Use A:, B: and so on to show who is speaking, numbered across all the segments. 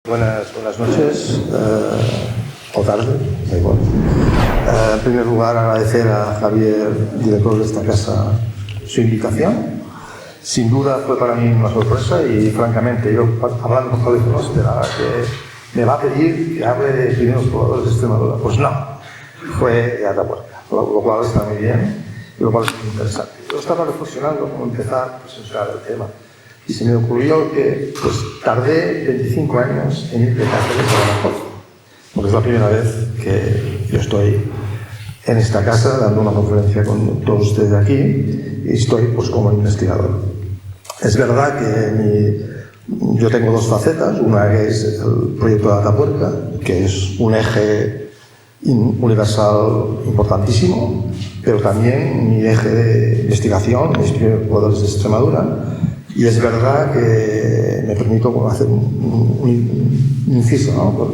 A: Buenas noches, o tarde, da igual. En primer lugar, agradecer a Javier, director de esta casa, su invitación. Sin duda fue para mí una sorpresa y, francamente, yo, hablando con Javier, no esperaba que me va a pedir que hable de primeros pobladores de Extremadura. Pues no, fue de Atapuerca, lo cual está muy bien y lo cual es muy interesante. Yo estaba reflexionando cómo empezar a presentar el tema. Y se me ocurrió que tardé 25 años en ir de Cáceres a Badajoz, porque es la primera vez que yo estoy en esta casa dando una conferencia con todos ustedes aquí y estoy como investigador. Es verdad que yo tengo dos facetas, una que es el proyecto de Atapuerca, que es un eje universal importantísimo, pero también mi eje de investigación, mis primeros pobladores de Extremadura. Y es verdad que me permito hacer un inciso, ¿no?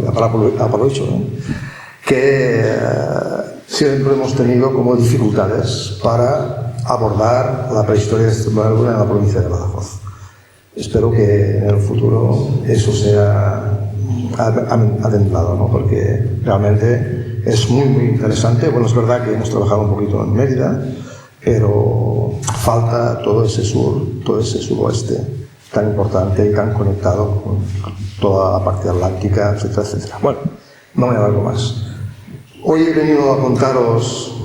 A: Aprovecho, ¿no? Que siempre hemos tenido como dificultades para abordar la prehistoria de Extremadura en la provincia de Badajoz. Espero que en el futuro eso sea adentrado, ¿no? Porque realmente es muy interesante. Bueno, es verdad que hemos trabajado un poquito en Mérida, pero falta todo ese suroeste tan importante y tan conectado con toda la parte atlántica, etcétera, etcétera. Bueno, no me alargo más. Hoy he venido a contaros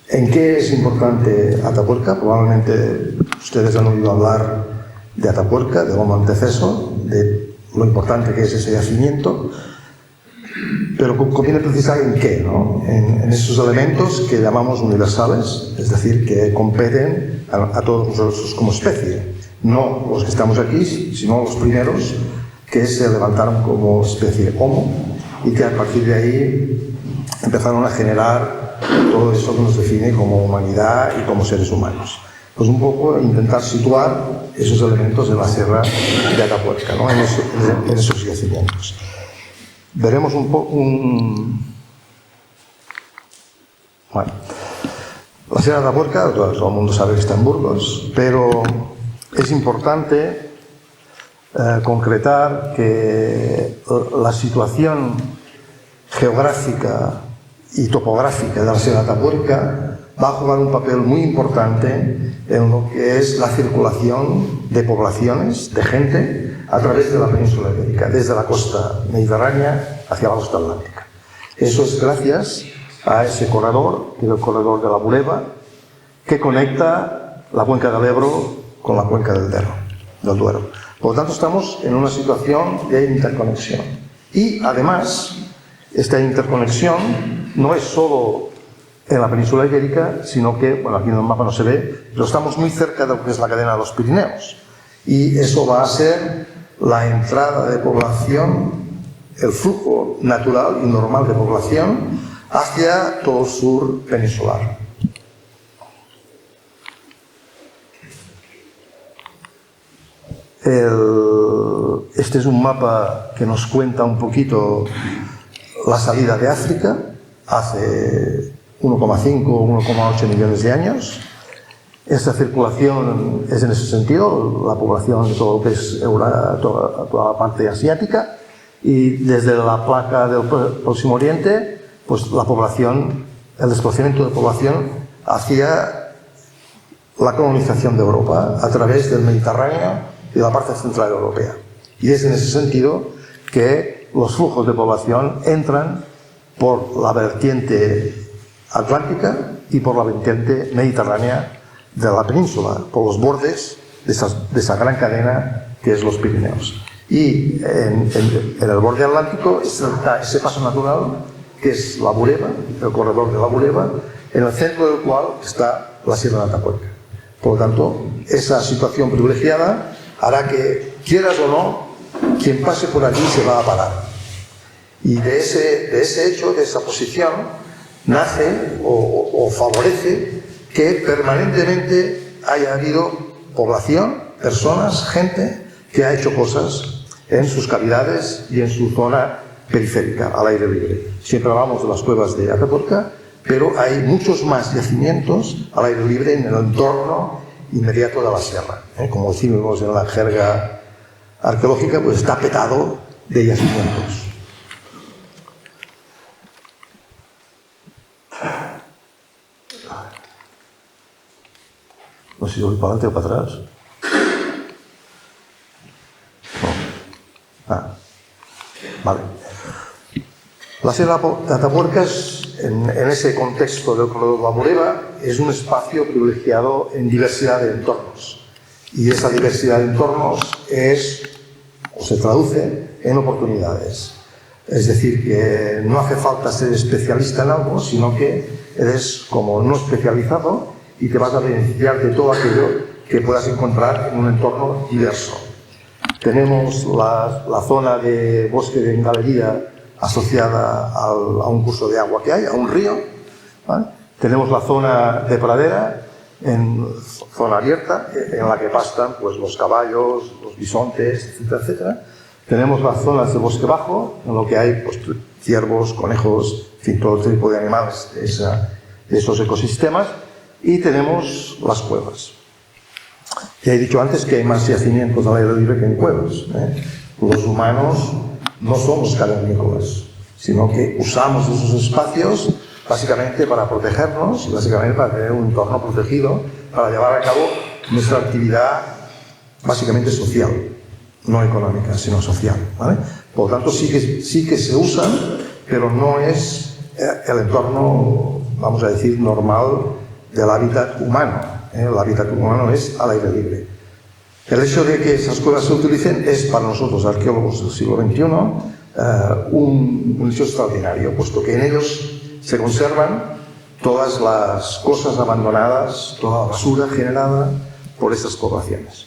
A: en qué es importante Atapuerca. Probablemente ustedes han oído hablar de Atapuerca, de Lomo Anteceso, de lo importante que es ese yacimiento. Pero conviene precisar en qué, ¿no? En esos elementos que llamamos universales, es decir, que competen a todos nosotros como especie. No los que estamos aquí, sino los primeros que se levantaron como especie Homo y que a partir de ahí empezaron a generar todo eso que nos define como humanidad y como seres humanos. Pues un poco intentar situar esos elementos en la sierra de Atapuerca, ¿no? En esos yacimientos. Veremos Bueno, la sierra de Atapuerca, todo el mundo sabe que está en Burgos, pero es importante concretar que la situación geográfica y topográfica de la sierra de Atapuerca va a jugar un papel muy importante en lo que es la circulación de poblaciones, de gente, a través de la península ibérica, desde la costa mediterránea hacia la costa atlántica. Eso es gracias a ese corredor, que es el corredor de la Bureba, que conecta la cuenca del Ebro con la cuenca del Duero. Por lo tanto, estamos en una situación de interconexión. Y, además, esta interconexión no es solo en la península ibérica, sino que, bueno, aquí en el mapa no se ve, pero estamos muy cerca de lo que es la cadena de los Pirineos. Y eso va a ser la entrada de población, el flujo natural y normal de población hacia todo el sur peninsular. Este es un mapa que nos cuenta un poquito la salida de África hace 1,5 o 1,8 millones de años. Esta circulación es en ese sentido, la población de todo lo que es toda la parte asiática, y desde la placa del Próximo Oriente, pues la población, el desplazamiento de población hacia la colonización de Europa a través del Mediterráneo y la parte central europea. Y es en ese sentido que los flujos de población entran por la vertiente atlántica y por la vertiente mediterránea de la península, por los bordes de esa gran cadena que es los Pirineos. Y en el borde atlántico está ese paso natural que es la Bureba, el corredor de la Bureba, en el centro del cual está la sierra de Atapuerca. Por lo tanto, esa situación privilegiada hará que, quieras o no, quien pase por allí se va a parar. Y de ese hecho, de esa posición, nace o favorece que permanentemente haya habido población, personas, gente que ha hecho cosas en sus cavidades y en su zona periférica, al aire libre. Siempre hablamos de las cuevas de Atapuerca, pero hay muchos más yacimientos al aire libre en el entorno inmediato de la sierra. Como decimos en la jerga arqueológica, pues está petado de yacimientos. No sé si voy para adelante o para atrás. No. Vale. La Sierra de Atapuercas, en ese contexto del corredor de la Moreva, es un espacio privilegiado en diversidad de entornos. Y esa diversidad de entornos se traduce en oportunidades. Es decir, que no hace falta ser especialista en algo, sino que eres como no especializado y te vas a beneficiar de todo aquello que puedas encontrar en un entorno diverso. Tenemos la zona de bosque de galería asociada a un curso de agua que hay, a un río, ¿vale? Tenemos la zona de pradera, zona abierta, en la que pastan pues, los caballos, los bisontes, etcétera, etcétera. Tenemos las zonas de bosque bajo, en lo que hay pues, ciervos, conejos, en fin, todo tipo de animales de esos ecosistemas. Y tenemos las cuevas. Ya he dicho antes que hay más yacimientos al aire libre que en cuevas, ¿eh? Los humanos no somos cavernícolas, sino que usamos esos espacios básicamente para protegernos y básicamente para tener un entorno protegido, para llevar a cabo nuestra actividad básicamente social, no económica, sino social, ¿vale? Por lo tanto, sí que se usan, pero no es el entorno, vamos a decir, normal del hábitat humano. El hábitat humano es al aire libre. El hecho de que esas cuevas se utilicen es para nosotros, arqueólogos del siglo XXI, un hecho extraordinario, puesto que en ellos se conservan todas las cosas abandonadas, toda la basura generada por estas poblaciones.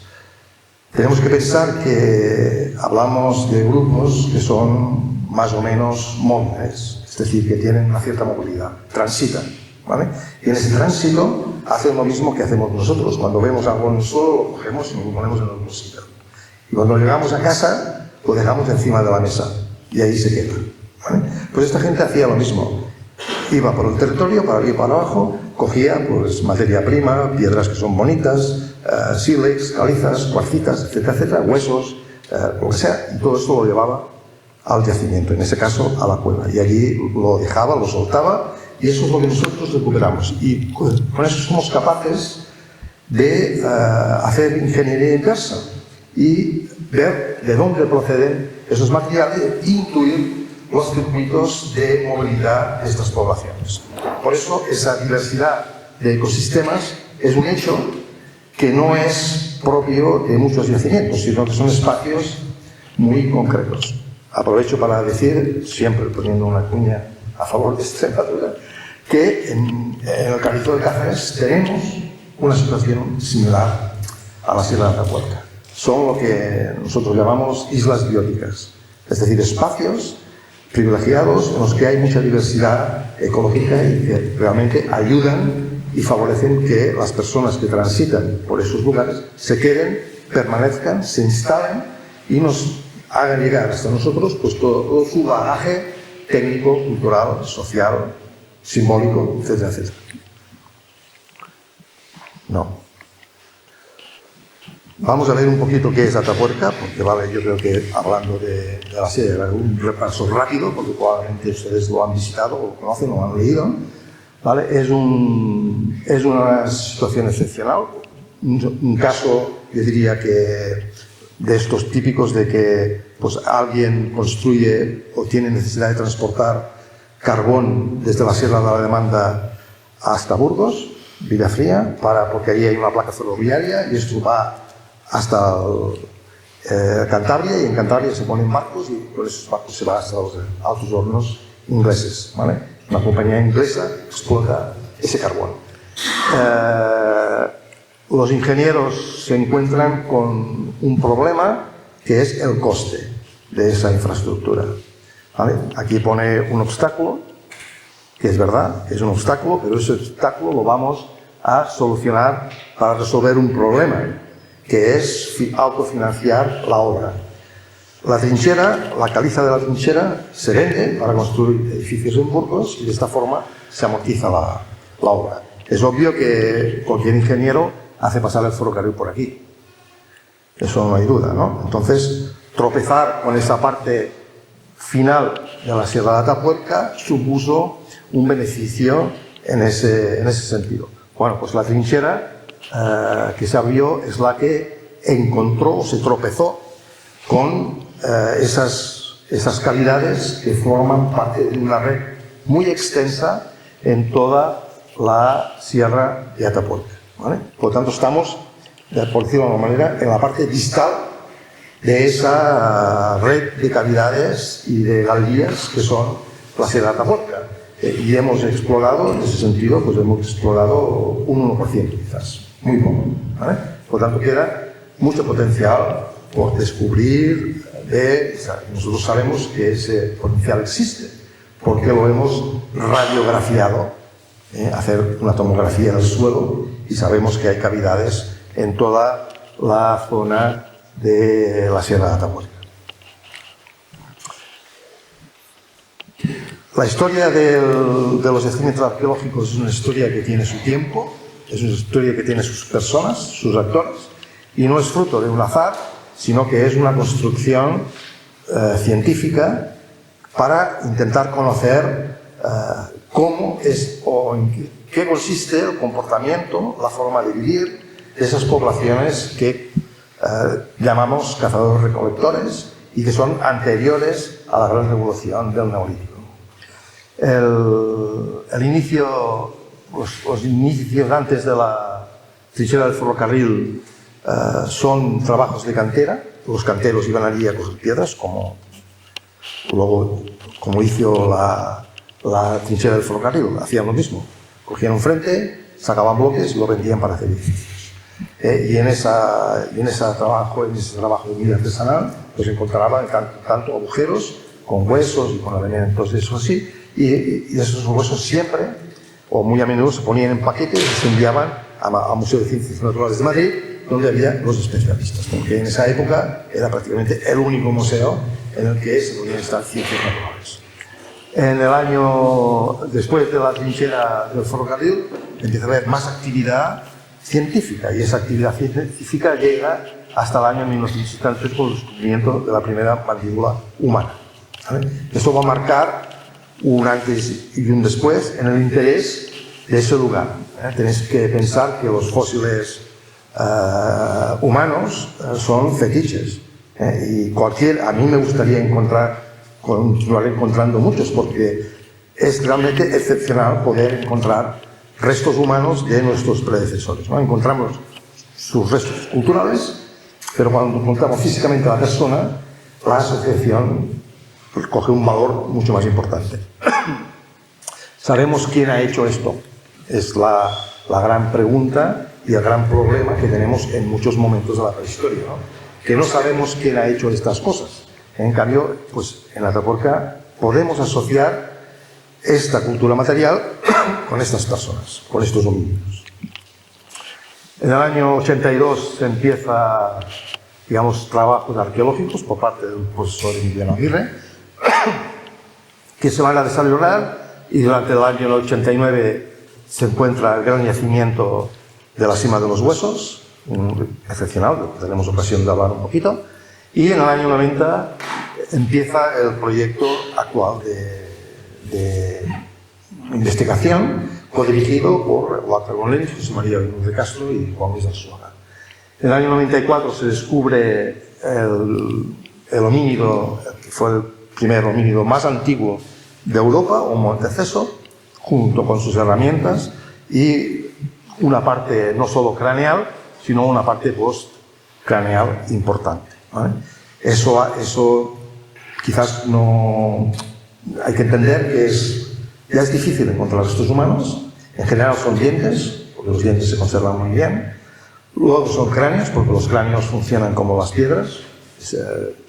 A: Tenemos que pensar que hablamos de grupos que son más o menos móviles, es decir, que tienen una cierta movilidad, transitan, ¿vale? Y en ese tránsito hacen lo mismo que hacemos nosotros. Cuando vemos algo en el suelo, lo cogemos y lo ponemos en el bolsillo. Y cuando llegamos a casa, lo dejamos encima de la mesa y ahí se queda, ¿vale? Pues esta gente hacía lo mismo. Iba por el territorio, para arriba y para abajo, cogía pues, materia prima, piedras que son bonitas, sílex, calizas, cuarcitas, etcétera, etcétera, huesos, lo que sea, y todo esto lo llevaba al yacimiento, en ese caso a la cueva. Y allí lo dejaba, lo soltaba, y eso es lo que nosotros recuperamos. Y con eso somos capaces de hacer ingeniería inversa y ver de dónde proceden esos materiales e incluir los circuitos de movilidad de estas poblaciones. Por eso esa diversidad de ecosistemas es un hecho que no es propio de muchos yacimientos, sino que son espacios muy concretos. Aprovecho para decir, siempre poniendo una cuña a favor de Extremadura, que en el Cabildo de Cáceres tenemos una situación similar a la Sierra de Atapuerca. Son lo que nosotros llamamos islas bióticas, es decir, espacios privilegiados en los que hay mucha diversidad ecológica y que realmente ayudan y favorecen que las personas que transitan por esos lugares se queden, permanezcan, se instalen y nos hagan llegar hasta nosotros pues, todo su bagaje técnico, cultural, social, simbólico, etcétera, etcétera. No. Vamos a ver un poquito qué es Atapuerca, porque vale, yo creo que hablando de la sierra, un repaso rápido, porque probablemente ustedes lo han visitado, o lo conocen, o lo han leído. ¿Vale? Es una situación excepcional, un caso, yo diría que de estos típicos de que pues, alguien construye o tiene necesidad de transportar carbón desde la Sierra de la Demanda hasta Burgos, Villafría, porque ahí hay una placa ferroviaria y esto va hasta Cantabria, y en Cantabria se ponen barcos y por esos barcos se va hasta los Altos Hornos ingleses, ¿vale? Una compañía inglesa explota ese carbón. Los ingenieros se encuentran con un problema que es el coste de esa infraestructura, ¿vale? Aquí pone un obstáculo, que es verdad, es un obstáculo, pero ese obstáculo lo vamos a solucionar para resolver un problema, que es autofinanciar la obra. La trinchera, la caliza de la trinchera, se vende para construir edificios en Burgos y de esta forma se amortiza la obra. Es obvio que cualquier ingeniero hace pasar el ferrocarril por aquí. Eso no hay duda, ¿no? Entonces, tropezar con esa parte final de la Sierra de Atapuerca supuso un beneficio en ese sentido. Bueno, pues la trinchera que se abrió es la que encontró, se tropezó con esas cavidades que forman parte de una red muy extensa en toda la Sierra de Atapuerca, ¿vale? Por lo tanto, estamos, por decirlo de alguna manera, en la parte distal de esa red de cavidades y de galerías que son la Sierra de Atapuerca. Y hemos explorado, en ese sentido, pues hemos explorado un 1% quizás, muy poco, ¿vale? Por lo tanto, queda mucho potencial por descubrir. Nosotros sabemos que ese potencial existe, porque lo hemos radiografiado, hacer una tomografía del suelo, y sabemos que hay cavidades en toda la zona de la Sierra de Atapuerca. La historia de los yacimientos arqueológicos es una historia que tiene su tiempo, es una historia que tiene sus personas, sus actores, y no es fruto de un azar, sino que es una construcción científica para intentar conocer cómo es o en qué consiste el comportamiento, la forma de vivir de esas poblaciones que llamamos cazadores-recolectores y que son anteriores a la gran revolución del Neolítico. El inicio, los inicios antes de la trinchera del ferrocarril son trabajos de cantera. Los canteros iban allí a coger piedras, como hizo la trinchera del ferrocarril. Hacían lo mismo, cogían un frente, sacaban bloques y lo vendían para hacer edificios. Y en ese trabajo muy artesanal, pues encontraban tanto agujeros con huesos y con elementos de eso así, y esos huesos siempre, o muy a menudo, se ponían en paquetes y se enviaban al Museo de Ciencias Naturales de Madrid, donde había los especialistas, porque en esa época era prácticamente el único museo en el que se podían estar ciencias naturales. En el año, después de la trinchera del ferrocarril, empieza a haber más actividad científica, y esa actividad científica llega hasta el año 1973 con el descubrimiento de la primera mandíbula humana, ¿vale? Esto va a marcar un antes y un después en el interés de ese lugar. Tenéis que pensar que los fósiles humanos son fetiches, y a mí me gustaría continuar encontrando muchos, porque es realmente excepcional poder encontrar restos humanos de nuestros predecesores, ¿no? Encontramos sus restos culturales, pero cuando encontramos físicamente a la persona, la asociación pues coge un valor mucho más importante. ¿Sabemos quién ha hecho esto? Es la gran pregunta y el gran problema que tenemos en muchos momentos de la prehistoria, ¿no? Que no sabemos quién ha hecho estas cosas. En cambio, pues en Atapuerca podemos asociar esta cultura material con estas personas, con estos homínidos. En el año 82 se empieza, digamos, trabajos arqueológicos por parte del profesor Emiliano Aguirre, que se van a desarrollar, y durante el año 89 se encuentra el gran yacimiento de la Sima de los Huesos, excepcional, tenemos ocasión de hablar un poquito, y en el año 90 empieza el proyecto actual de investigación, codirigido por Walter Bonelli, José María Benítez de Castro y Juan Luis Arzuaga. En el año 94 se descubre el homínido, que fue el primer homínido más antiguo de Europa, Homo antecessor, junto con sus herramientas, y una parte no solo craneal, sino una parte postcraneal importante, ¿vale? Eso quizás no... Hay que entender que ya es difícil encontrar restos humanos. En general son dientes, porque los dientes se conservan muy bien. Luego son cráneos, porque los cráneos funcionan como las piedras, se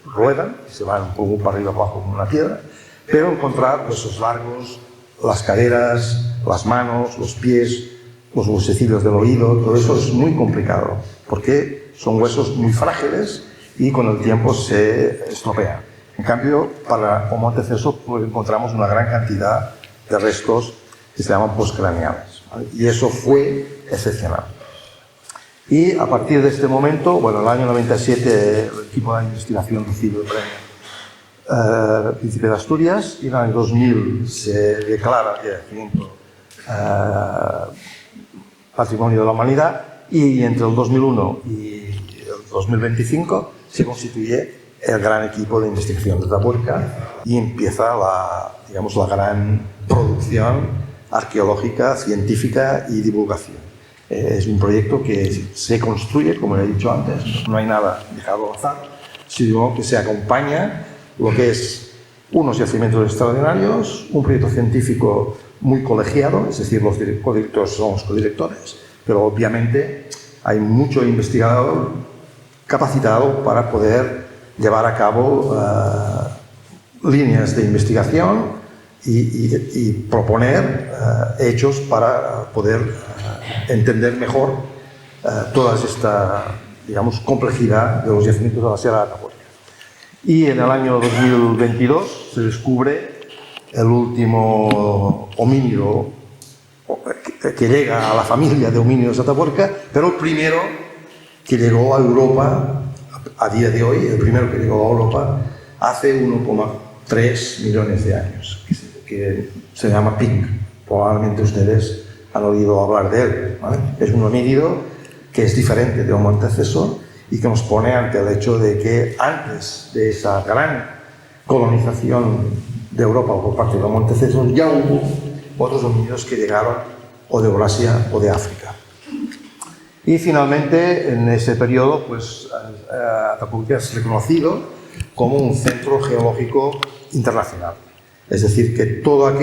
A: ruedan, se van un poco para arriba abajo como una piedra. Pero encontrar huesos largos, las caderas, las manos, los pies, los huesecillos del oído, todo eso es muy complicado, porque son huesos muy frágiles y con el tiempo se estropean. En cambio, para Homo antecessor pues, encontramos una gran cantidad de restos que se llaman postcraneales, ¿vale? Y eso fue excepcional. Y a partir de este momento, bueno, en el año 97 el equipo de investigación recibe el premio Príncipe de Asturias y en el año 2000 se declara el yacimiento Patrimonio de la Humanidad y entre el 2001 y el 2025 se constituye el gran equipo de investigación de Atapuerca y empieza digamos, la gran producción arqueológica, científica y divulgación. Es un proyecto que se construye, como he dicho antes, no hay nada dejado al azar, sino que se acompaña lo que es unos yacimientos extraordinarios, un proyecto científico muy colegiado, es decir, los codirectores son los codirectores, pero obviamente hay mucho investigador capacitado para poder llevar a cabo líneas de investigación y proponer hechos para poder entender mejor toda esta, digamos, complejidad de los yacimientos de la Sierra de Atapuerca. Y en el año 2022 se descubre el último homínido que llega a la familia de homínidos de Atapuerca, pero el primero que llegó a Europa a día de hoy, el primero que llegó a Europa hace 1,3 millones de años, que se llama Pink. Probablemente ustedes han oído hablar de él, ¿vale? Es un homínido que es diferente de Homo antecessor y que nos pone ante el hecho de que antes de esa gran colonización de Europa por parte de Homo antecessor ya hubo otros homínidos que llegaron o de Eurasia o de África. Y finalmente, en ese periodo, pues, Atapuerca es reconocido como un centro geológico internacional. Es decir, que todas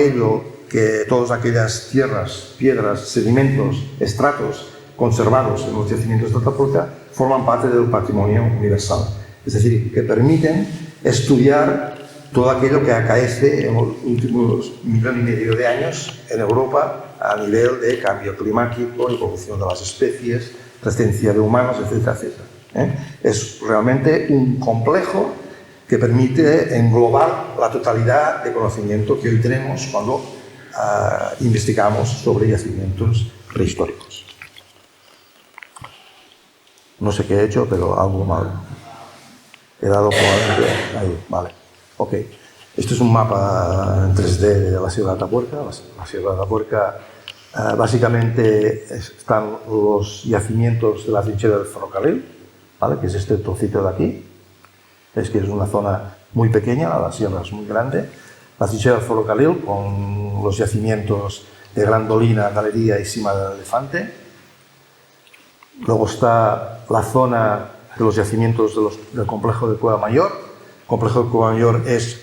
A: aquellas tierras, piedras, sedimentos, estratos conservados en los yacimientos de Atapuerca forman parte del patrimonio universal. Es decir, que permiten estudiar todo aquello que acaece en los últimos 1,5 millones de años en Europa a nivel de cambio climático, evolución de las especies, presencia de humanos, etcétera, etcétera. Es realmente un complejo que permite englobar la totalidad de conocimiento que hoy tenemos cuando investigamos sobre yacimientos prehistóricos. No sé qué he hecho, pero algo mal. He dado probablemente ahí, vale. Ok. Esto es un mapa en 3D de la Sierra de Atapuerca. La Sierra de Atapuerca, básicamente están los yacimientos de la trinchera del ferrocarril, ¿vale? Que es este trocito de aquí. Es que es una zona muy pequeña, la sierra es muy grande. La trinchera del ferrocarril con los yacimientos de Grandolina, Galería y Cima del Elefante. Luego está la zona de los yacimientos del complejo de Cueva Mayor. El complejo de Cueva Mayor es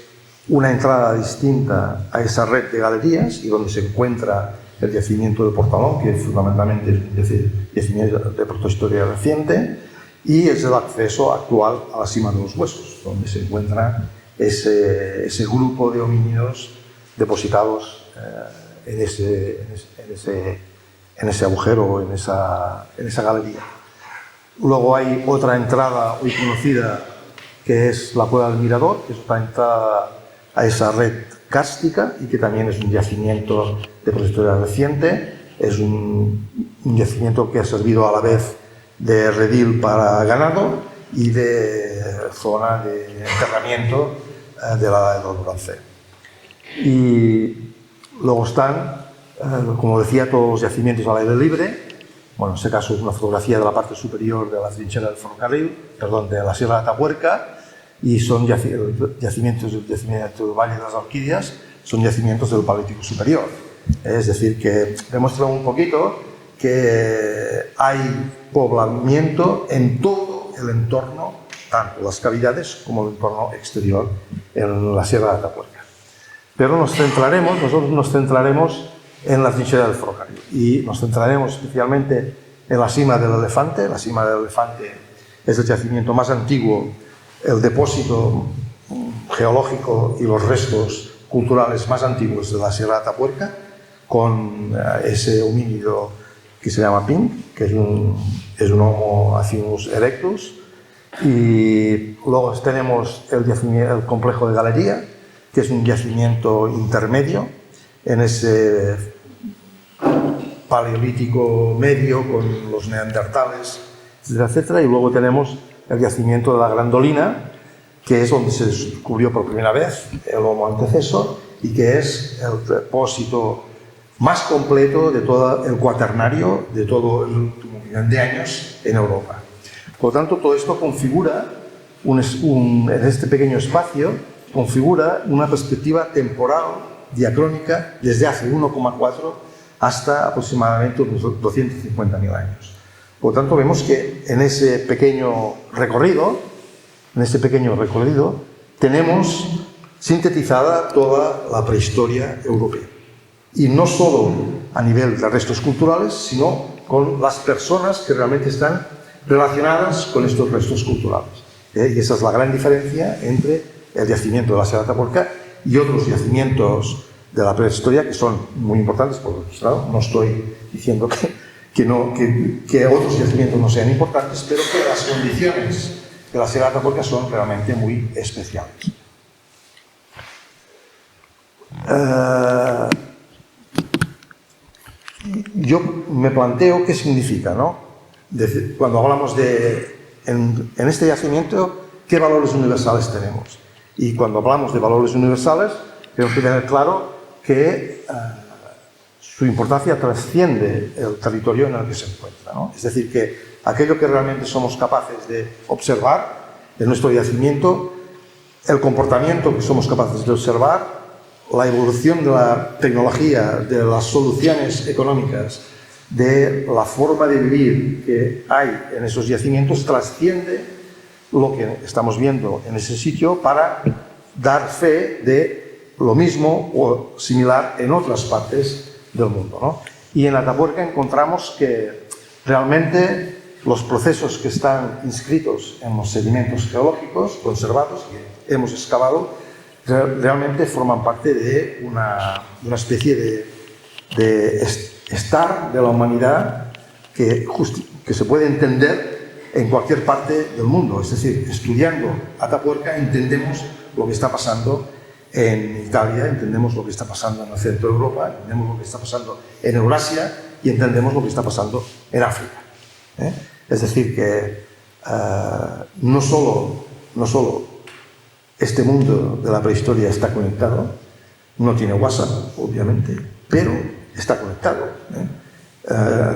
A: una entrada distinta a esa red de galerías y donde se encuentra el yacimiento de Portalón, que fundamentalmente es un yacimiento de protohistoria reciente, y es el acceso actual a la Cima de los Huesos, donde se encuentra ese grupo de homínidos depositados en ese agujero, en esa galería. Luego hay otra entrada muy conocida que es la Cueva del Mirador, que es otra entrada a esa red kárstica y que también es un yacimiento de protohistoria reciente. Es un yacimiento que ha servido a la vez de redil para ganado y de zona de enterramiento de la edad del bronce. Y luego están, como decía, todos los yacimientos al aire libre. Bueno, en este caso es una fotografía de la parte superior de la trinchera del ferrocarril, perdón, de la Sierra de Atapuerca, y son yacimientos del Valle de las Orquídeas, son yacimientos del Paleolítico Superior. Es decir, que demuestran un poquito que hay poblamiento en todo el entorno, tanto las cavidades como el entorno exterior en la Sierra de Atapuerca. Pero nosotros nos centraremos en la trinchera del ferrocarril y nos centraremos especialmente en la Cima del Elefante. La Cima del Elefante es el yacimiento más antiguo, el depósito geológico y los restos culturales más antiguos de la Sierra de Atapuerca, con ese homínido que se llama Pink, que es un Homo habilis erectus. Y luego tenemos el complejo de Galería, que es un yacimiento intermedio en ese paleolítico medio con los neandertales etcétera, etcétera. Y luego tenemos el yacimiento de la Grandolina, que es donde se descubrió por primera vez el Homo antecesor y que es el depósito más completo de todo el cuaternario de todo el último millón de años en Europa. Por lo tanto, todo esto configura, en este pequeño espacio, configura una perspectiva temporal diacrónica desde hace 1,4 hasta aproximadamente unos 250.000 años. Por lo tanto, vemos que en ese pequeño recorrido tenemos sintetizada toda la prehistoria europea. Y no solo a nivel de restos culturales, sino con las personas que realmente están relacionadas con estos restos culturales. Y esa es la gran diferencia entre el yacimiento de la Sierra de Atapuerca y otros yacimientos de la prehistoria que son muy importantes, porque claro, no estoy diciendo que otros yacimientos no sean importantes, pero que las condiciones de la Sierra de Atapuerca son realmente muy especiales. Yo me planteo qué significa, ¿no? Cuando hablamos en este yacimiento, ¿qué valores universales tenemos? Y cuando hablamos de valores universales, tenemos que tener claro que su importancia trasciende el territorio en el que se encuentra, ¿no? Es decir, que aquello que realmente somos capaces de observar en nuestro yacimiento, el comportamiento que somos capaces de observar, la evolución de la tecnología, de las soluciones económicas, de la forma de vivir que hay en esos yacimientos, trasciende lo que estamos viendo en ese sitio para dar fe de lo mismo o similar en otras partes del mundo, ¿no? Y en Atapuerca encontramos que realmente los procesos que están inscritos en los sedimentos geológicos conservados que hemos excavado realmente forman parte de una especie de estar de la humanidad que se puede entender en cualquier parte del mundo. Es decir, estudiando Atapuerca entendemos lo que está pasando en Italia, entendemos lo que está pasando en el centro de Europa, entendemos lo que está pasando en Eurasia y entendemos lo que está pasando en África. Es decir, que no solo este mundo de la prehistoria está conectado, no tiene WhatsApp, obviamente, pero está conectado.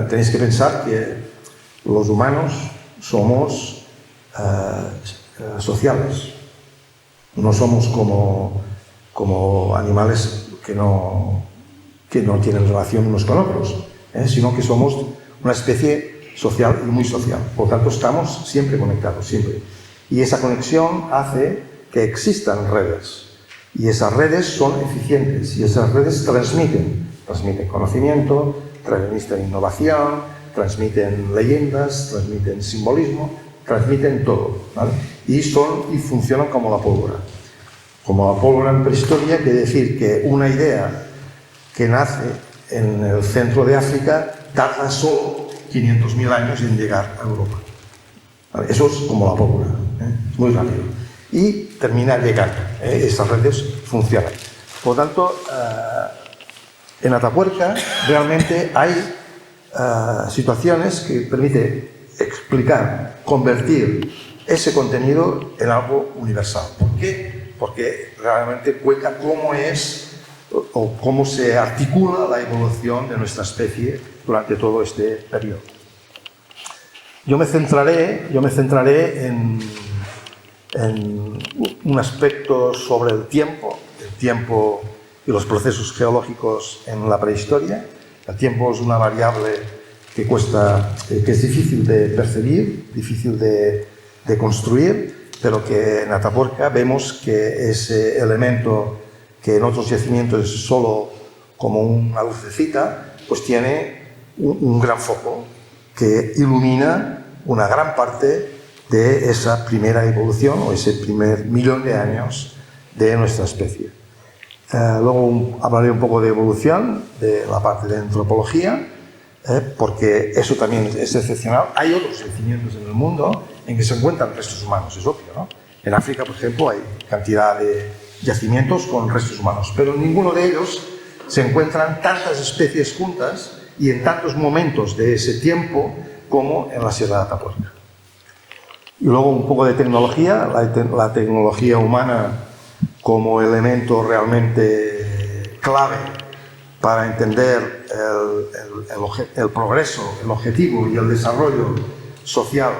A: Tenéis que pensar que los humanos somos sociales, no somos como animales que no tienen relación unos con otros, sino que somos una especie social y muy social. Por lo tanto, estamos siempre conectados, siempre. Y esa conexión hace que existan redes, y esas redes son eficientes, y esas redes transmiten conocimiento, transmiten innovación, transmiten leyendas, transmiten simbolismo, transmiten todo, ¿vale? Y funcionan como la pólvora. Como la pólvora en prehistoria quiere decir que una idea que nace en el centro de África tarda solo 500.000 años en llegar a Europa. ¿Vale? Eso es como la pólvora, es muy rápido. Y termina llegando. Estas redes funcionan. Por lo tanto, en Atapuerca realmente hay situaciones que permiten explicar, convertir ese contenido en algo universal. ¿Por qué? Porque realmente cuenta cómo es o cómo se articula la evolución de nuestra especie durante todo este periodo. Yo me centraré en un aspecto sobre el tiempo y los procesos geológicos en la prehistoria. El tiempo es una variable que es difícil de percibir, difícil de construir, pero que en Atapuerca vemos que ese elemento que en otros yacimientos es solo como una lucecita, pues tiene un gran foco que ilumina una gran parte de esa primera evolución o ese primer millón de años de nuestra especie. Luego hablaré un poco de evolución, de la parte de antropología, porque eso también es excepcional. Hay otros yacimientos en el mundo en que se encuentran restos humanos, es obvio, ¿no? En África, por ejemplo, hay cantidad de yacimientos con restos humanos, pero en ninguno de ellos se encuentran tantas especies juntas y en tantos momentos de ese tiempo como en la Sierra de Atapuerca. Y luego un poco de tecnología, la tecnología humana como elemento realmente clave para entender el progreso, el objetivo y el desarrollo social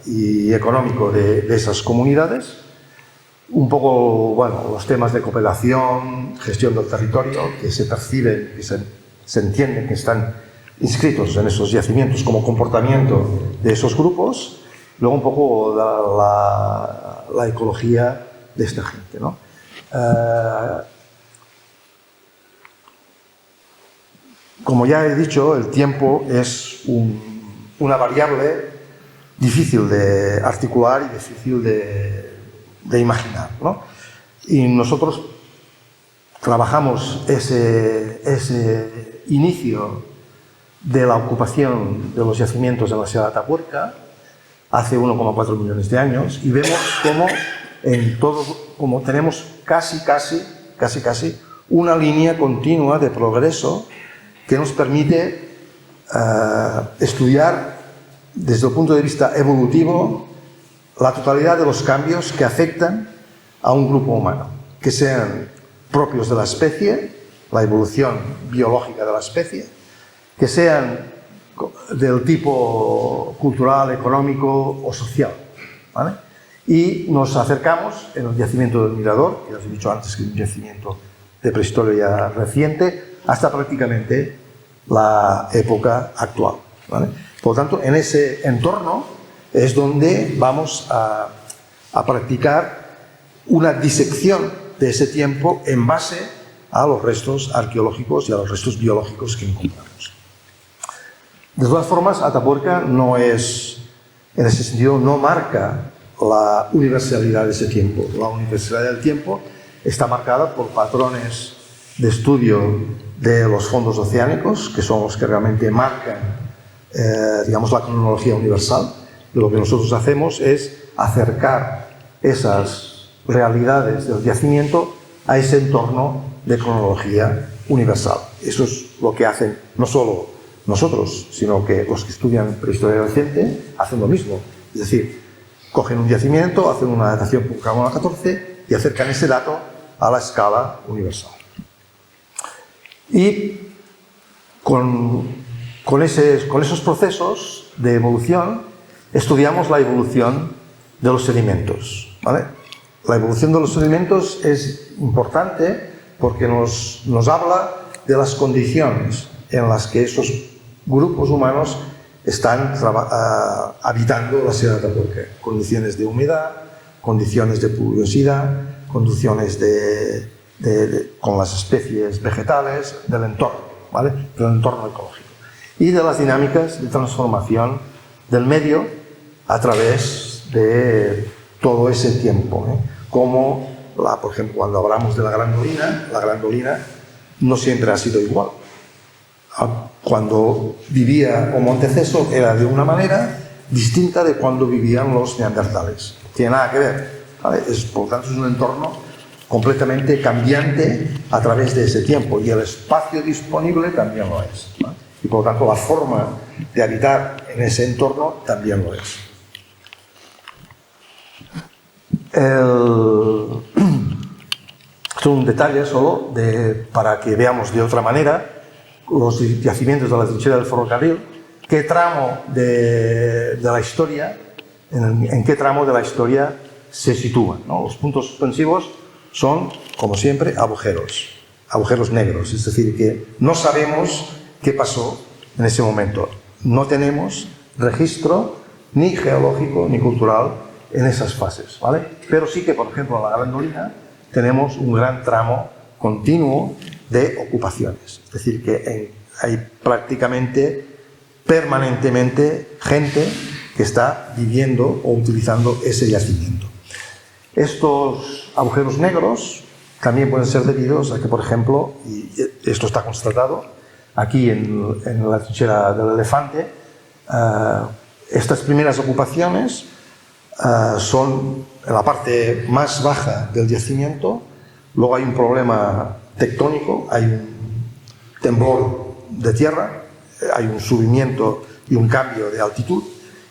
A: y económico de esas comunidades. Un poco, bueno, los temas de cooperación, gestión del territorio, que se perciben, que se entienden que están inscritos en esos yacimientos como comportamiento de esos grupos. Luego un poco la ecología de esta gente, ¿no? Como ya he dicho, el tiempo es una variable difícil de articular y difícil de imaginar, ¿no? Y nosotros trabajamos ese inicio de la ocupación de los yacimientos de la Sierra de Atapuerca hace 1,4 millones de años y vemos como tenemos casi una línea continua de progreso que nos permite estudiar desde el punto de vista evolutivo la totalidad de los cambios que afectan a un grupo humano, que sean propios de la especie, la evolución biológica de la especie, que sean del tipo cultural, económico o social, ¿vale? Y nos acercamos en el yacimiento del Mirador, que os he dicho antes que es un yacimiento de prehistoria reciente, hasta prácticamente la época actual, ¿vale? Por lo tanto, en ese entorno es donde vamos a practicar una disección de ese tiempo en base a los restos arqueológicos y a los restos biológicos que encontramos. De todas formas, Atapuerca no es, en ese sentido, no marca la universalidad de ese tiempo. La universalidad del tiempo está marcada por patrones de estudio de los fondos oceánicos, que son los que realmente marcan, digamos, la cronología universal. Y lo que nosotros hacemos es acercar esas realidades del yacimiento a ese entorno de cronología universal. Eso es lo que hacen no solo nosotros, sino que los que estudian prehistoria reciente hacen lo mismo. Es decir, cogen un yacimiento, hacen una datación por carbono 14 y acercan ese dato a la escala universal. Y con esos procesos de evolución estudiamos la evolución de los sedimentos, ¿vale? La evolución de los sedimentos es importante porque nos habla de las condiciones en las que esos grupos humanos están habitando la Sierra de Atapuerca. Condiciones de humedad, condiciones de pluviosidad, condiciones con las especies vegetales del entorno, ¿vale? Del entorno ecológico. Y de las dinámicas de transformación del medio a través de todo ese tiempo, ¿eh? Como, por ejemplo, cuando hablamos de la Gran Dolina no siempre ha sido igual. Cuando vivía Homo anteceso era de una manera distinta de cuando vivían los neandertales. No tiene nada que ver, ¿vale? Por lo tanto, es un entorno completamente cambiante a través de ese tiempo y el espacio disponible también lo es, ¿no? Y por lo tanto la forma de habitar en ese entorno también lo es. Esto es un detalle solo para que veamos de otra manera los yacimientos de la trinchera del ferrocarril, qué tramo de la historia, en qué tramo de la historia se sitúan, ¿no? Los puntos suspensivos son, como siempre, agujeros negros, es decir, que no sabemos qué pasó en ese momento. No tenemos registro ni geológico ni cultural en esas fases, ¿vale? Pero sí que, por ejemplo, en la Gran Dolina tenemos un gran tramo continuo de ocupaciones. Es decir, que hay prácticamente, permanentemente, gente que está viviendo o utilizando ese yacimiento. Estos agujeros negros también pueden ser debidos a que, por ejemplo, y esto está constatado, aquí en la trinchera del Elefante, estas primeras ocupaciones son en la parte más baja del yacimiento. Luego hay un problema tectónico, hay un temblor de tierra, hay un subimiento y un cambio de altitud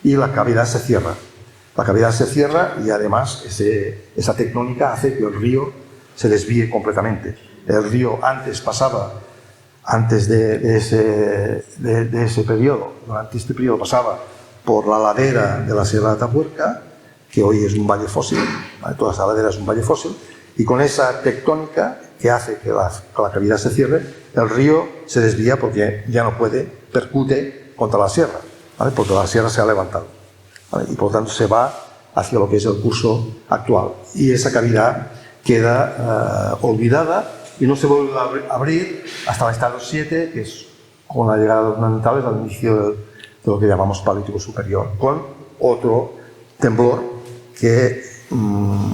A: y la cavidad se cierra. La cavidad se cierra y además esa tectónica hace que el río se desvíe completamente. El río antes pasaba, antes de ese periodo, durante este periodo pasaba por la ladera de la Sierra de Atapuerca, que hoy es un valle fósil, ¿vale? Toda esa ladera es un valle fósil, y con esa tectónica que hace que la cavidad se cierre, el río se desvía porque ya no puede, percute contra la sierra, ¿vale? Porque la sierra se ha levantado, ¿vale? Y por lo tanto se va hacia lo que es el curso actual. Y esa cavidad queda olvidada y no se vuelve a abrir hasta el estado 7, que es con la llegada de los namentales al inicio de lo que llamamos Paleolítico Superior, con otro temblor que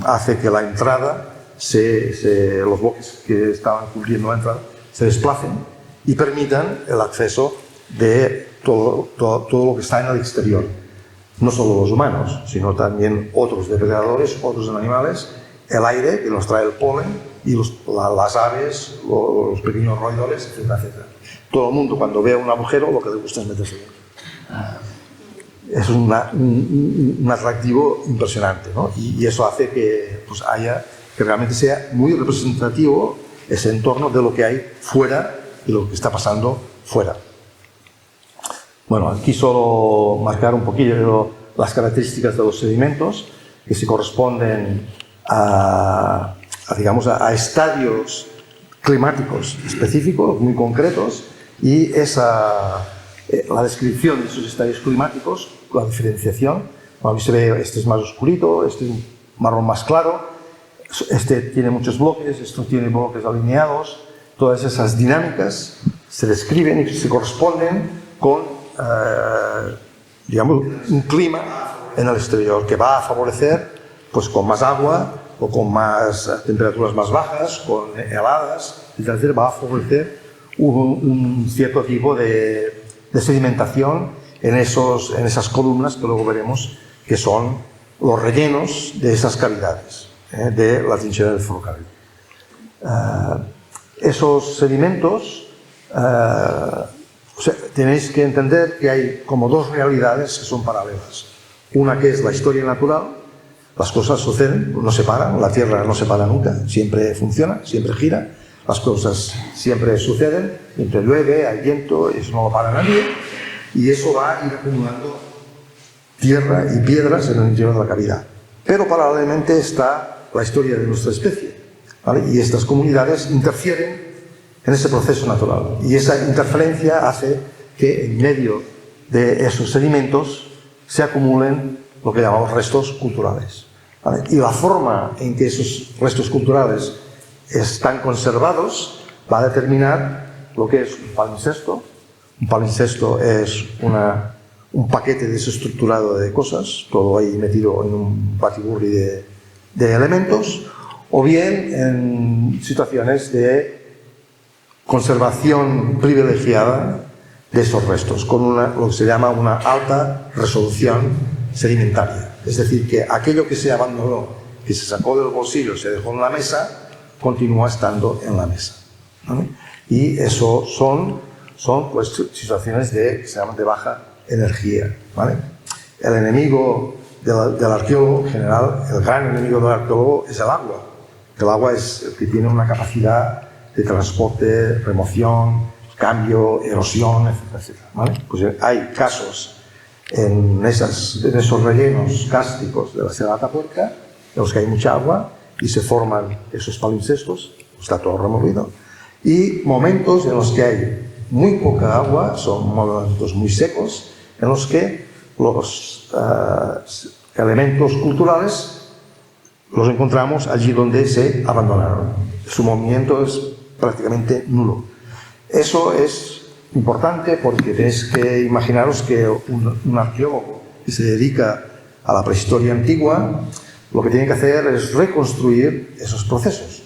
A: hace que la entrada, los bloques que estaban cubriendo la entrada, se desplacen y permitan el acceso de todo lo que está en el exterior. No solo los humanos, sino también otros depredadores, otros animales, el aire que nos trae el polen y las aves, los pequeños roedores, etcétera, etcétera. Todo el mundo, cuando ve un agujero, lo que le gusta es meterse dentro. Es un atractivo impresionante, ¿no? Y eso hace que, pues, que realmente sea muy representativo ese entorno de lo que hay fuera y lo que está pasando fuera. Bueno, aquí solo marcar un poquillo las características de los sedimentos que se corresponden a estadios climáticos específicos, muy concretos, y la descripción de esos estadios climáticos, la diferenciación. Aquí se ve, este es más oscurito, este es un marrón más claro, este tiene muchos bloques, esto tiene bloques alineados. Todas esas dinámicas se describen y se corresponden con, un clima en el exterior que va a favorecer, pues, con más agua o con más temperaturas más bajas, con heladas, etc., va a favorecer un cierto tipo de sedimentación en esas columnas que luego veremos que son los rellenos de esas cavidades de la trinchera del ferrocarril. Esos sedimentos, tenéis que entender que hay como dos realidades que son paralelas. Una que es la historia natural, las cosas suceden, no se paran, la Tierra no se para nunca, siempre funciona, siempre gira, las cosas siempre suceden, mientras llueve, hay viento, eso no lo para nadie, y eso va a ir acumulando tierra y piedras en el interior de la cavidad. Pero paralelamente está la historia de nuestra especie, ¿vale? Y estas comunidades interfieren en ese proceso natural, y esa interferencia hace que en medio de esos sedimentos se acumulen lo que llamamos restos culturales, ¿vale? Y la forma en que esos restos culturales están conservados va a determinar lo que es un palimpsesto. Un palimpsesto es un paquete desestructurado de cosas, todo ahí metido en un batiburri de elementos, o bien en situaciones de conservación privilegiada de esos restos, con lo que se llama una alta resolución sedimentaria. Es decir, que aquello que se abandonó, que se sacó del bolsillo, se dejó en la mesa, continúa estando en la mesa, ¿vale? Y eso son pues situaciones que se llaman de baja energía, ¿vale? El enemigo del arqueólogo en general, el gran enemigo del arqueólogo es el agua. El agua es el que tiene una capacidad de transporte, remoción, cambio, erosión, etcétera, etcétera, ¿vale? Pues hay casos en esos rellenos cársticos de la Sierra de Atapuerca en los que hay mucha agua y se forman esos palimpsestos, está todo removido, y momentos en los que hay muy poca agua, son momentos muy secos, en los que los elementos culturales los encontramos allí donde se abandonaron. Su movimiento es prácticamente nulo. Eso es importante porque tenéis que imaginaros que un arqueólogo que se dedica a la prehistoria antigua lo que tiene que hacer es reconstruir esos procesos.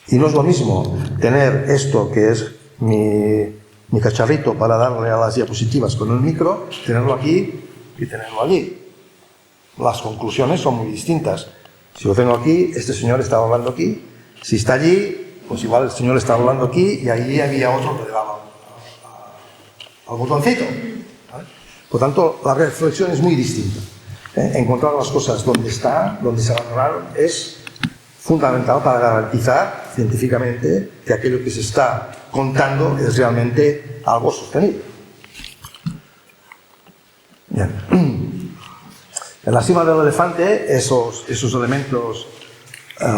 A: Y no es lo mismo tener esto que es mi cacharrito para darle a las diapositivas con el micro, tenerlo aquí y tenerlo allí. Las conclusiones son muy distintas. Si lo tengo aquí, este señor estaba hablando aquí. Si está allí, pues igual el señor estaba hablando aquí y allí había otro que le daba al botoncito, ¿vale? Por tanto, la reflexión es muy distinta. Encontrar las cosas donde están, donde se abandonaron, es fundamental para garantizar científicamente que aquello que se está contando es realmente algo sostenible. Bien. En la cima del elefante, esos elementos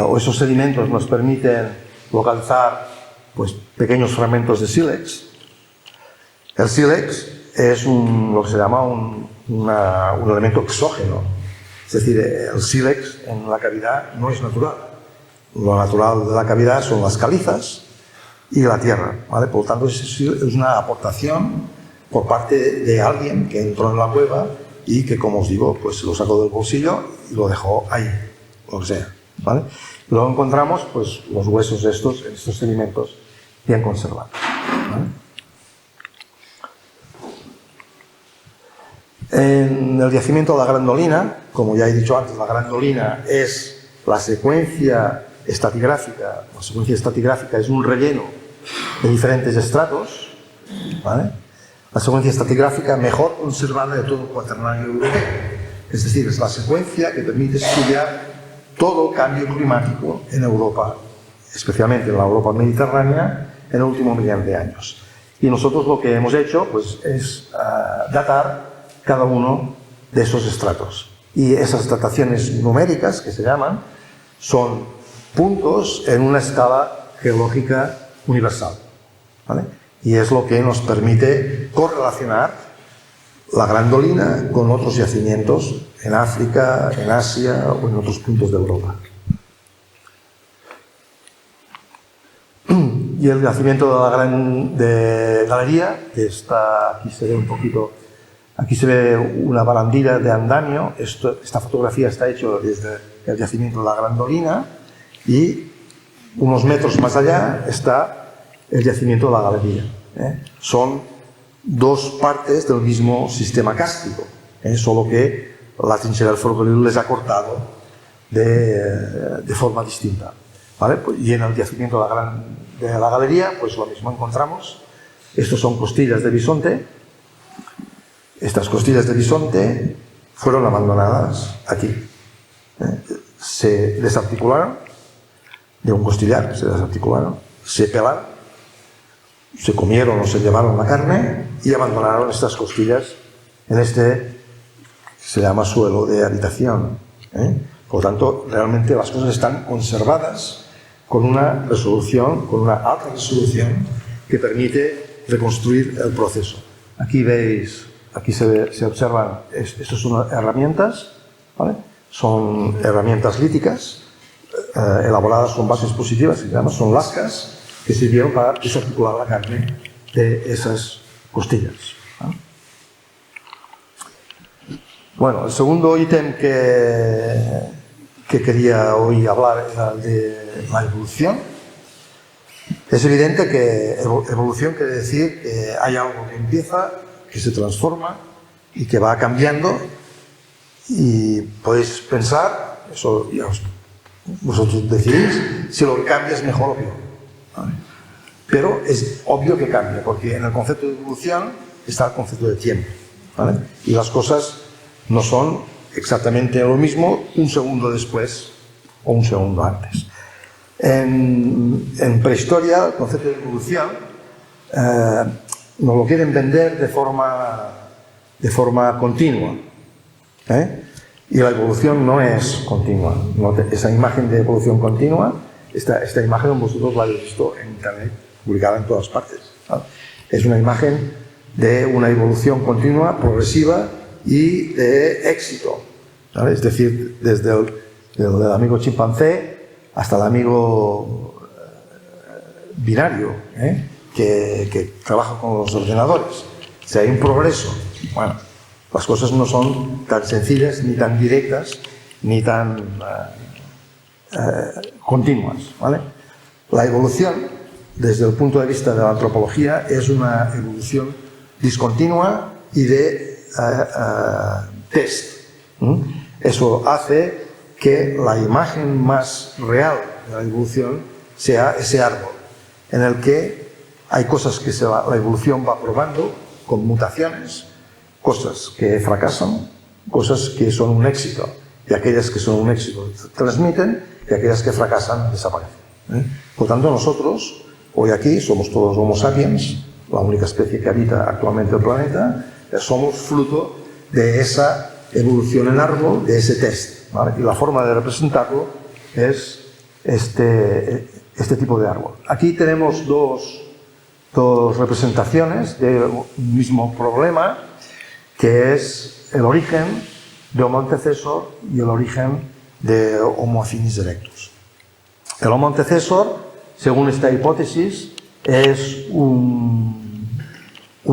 A: o esos sedimentos nos permiten localizar pues, pequeños fragmentos de sílex. El sílex es lo que se llama un elemento exógeno. Es decir, el sílex en la cavidad no es natural. Lo natural de la cavidad son las calizas y la tierra, ¿vale? Por lo tanto, es una aportación por parte de alguien que entró en la cueva y que, como os digo, pues lo sacó del bolsillo y lo dejó ahí, lo que sea, ¿vale? Y luego encontramos pues, los huesos de estos sedimentos bien conservados, ¿vale? En el yacimiento de la Grandolina, como ya he dicho antes, la Grandolina es la secuencia estratigráfica. La secuencia estratigráfica es un relleno de diferentes estratos, ¿vale? La secuencia estratigráfica mejor conservada de todo el cuaternario europeo. Es decir, es la secuencia que permite estudiar todo cambio climático en Europa, especialmente en la Europa mediterránea, en el último millón de años. Y nosotros lo que hemos hecho pues, es datar cada uno de esos estratos. Y esas dataciones numéricas, que se llaman, son puntos en una escala geológica universal, ¿vale? Y es lo que nos permite correlacionar la Grandolina con otros yacimientos en África, en Asia o en otros puntos de Europa. Y el yacimiento de Galería, que está, aquí se ve un poquito. Aquí se ve una barandilla de andamio. Esta fotografía está hecha desde el yacimiento de la Grandolina y unos metros más allá está el yacimiento de la Galería. Son dos partes del mismo sistema kástico, solo que la trinchera del ferrocarril les ha cortado de forma distinta, ¿vale? Y en el yacimiento de la Galería pues lo mismo encontramos. Estos son costillas de bisonte. Estas costillas de bisonte fueron abandonadas aquí. Se desarticularon de un costillar, se desarticularon, se pelaron, se comieron o se llevaron la carne y abandonaron estas costillas en este que se llama suelo de habitación. Por lo tanto, realmente las cosas están conservadas con una resolución, con una alta resolución que permite reconstruir el proceso. Aquí veis. Aquí se observan, estas son herramientas, ¿vale? Son herramientas líticas, elaboradas con bases positivas, se llaman, son lascas, que sirvieron para desarticular la carne de esas costillas, ¿vale? Bueno, el segundo ítem que quería hoy hablar era el de la evolución. Es evidente que evolución quiere decir que hay algo que empieza, que se transforma y que va cambiando, y podéis pensar, eso ya vosotros decidís, si lo que cambia es mejor o peor, ¿vale? Pero es obvio que cambia, porque en el concepto de evolución está el concepto de tiempo, ¿vale? Y las cosas no son exactamente lo mismo un segundo después o un segundo antes. En prehistoria, el concepto de evolución nos lo quieren vender de forma continua, y la evolución no es continua. Esa imagen de evolución continua, esta imagen vosotros la habéis visto en internet, publicada en todas partes, ¿vale? Es una imagen de una evolución continua, progresiva y de éxito, ¿vale? Es decir, desde el amigo chimpancé hasta el amigo binario, que trabaja con los ordenadores. Si hay un progreso, bueno, las cosas no son tan sencillas, ni tan directas, ni tan continuas, ¿vale? La evolución, desde el punto de vista de la antropología, es una evolución discontinua y de test. Eso hace que la imagen más real de la evolución sea ese árbol, en el que hay cosas que la evolución va probando con mutaciones, cosas que fracasan cosas que son un éxito, y aquellas que son un éxito transmiten, y aquellas que fracasan desaparecen. Por tanto, nosotros, hoy aquí, somos todos Homo sapiens, la única especie que habita actualmente el planeta, somos fruto de esa evolución en árbol, de ese test, ¿vale? Y la forma de representarlo es este tipo de árbol. Aquí tenemos dos representaciones del mismo problema, que es el origen de Homo antecessor y el origen de Homo habilis erectus. El Homo antecessor, según esta hipótesis, es un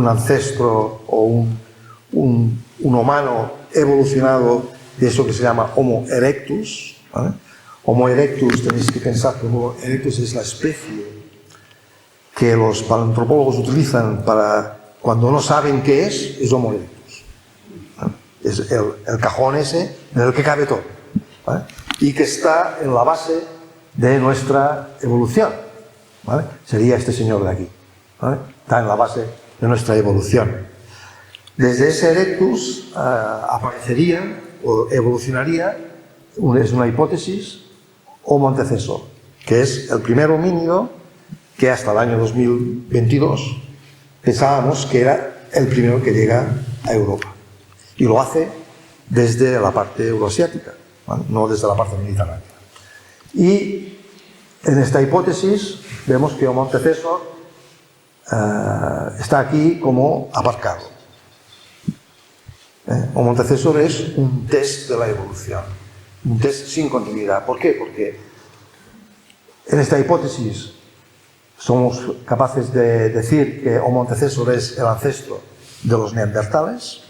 A: ancestro o un humano evolucionado de eso que se llama Homo erectus, ¿vale? Homo erectus, tenéis que pensar que Homo erectus es la especie que los paleontropólogos utilizan para cuando no saben qué es Homo erectus. ¿Vale? Es el cajón ese en el que cabe todo, ¿vale? Y que está en la base de nuestra evolución, ¿vale? Sería este señor de aquí, ¿vale? Está en la base de nuestra evolución. Desde ese erectus aparecería o evolucionaría, es una hipótesis, Homo antecessor, que es el primer homínido que hasta el año 2022 pensábamos que era el primero que llega a Europa. Y lo hace desde la parte euroasiática, ¿vale? No desde la parte mediterránea. Y en esta hipótesis vemos que Homo antecessor está aquí como aparcado. Homo antecessor es un test de la evolución, un test sin continuidad. ¿Por qué? Porque en esta hipótesis somos capaces de decir que Homo antecessor es el ancestro de los neandertales,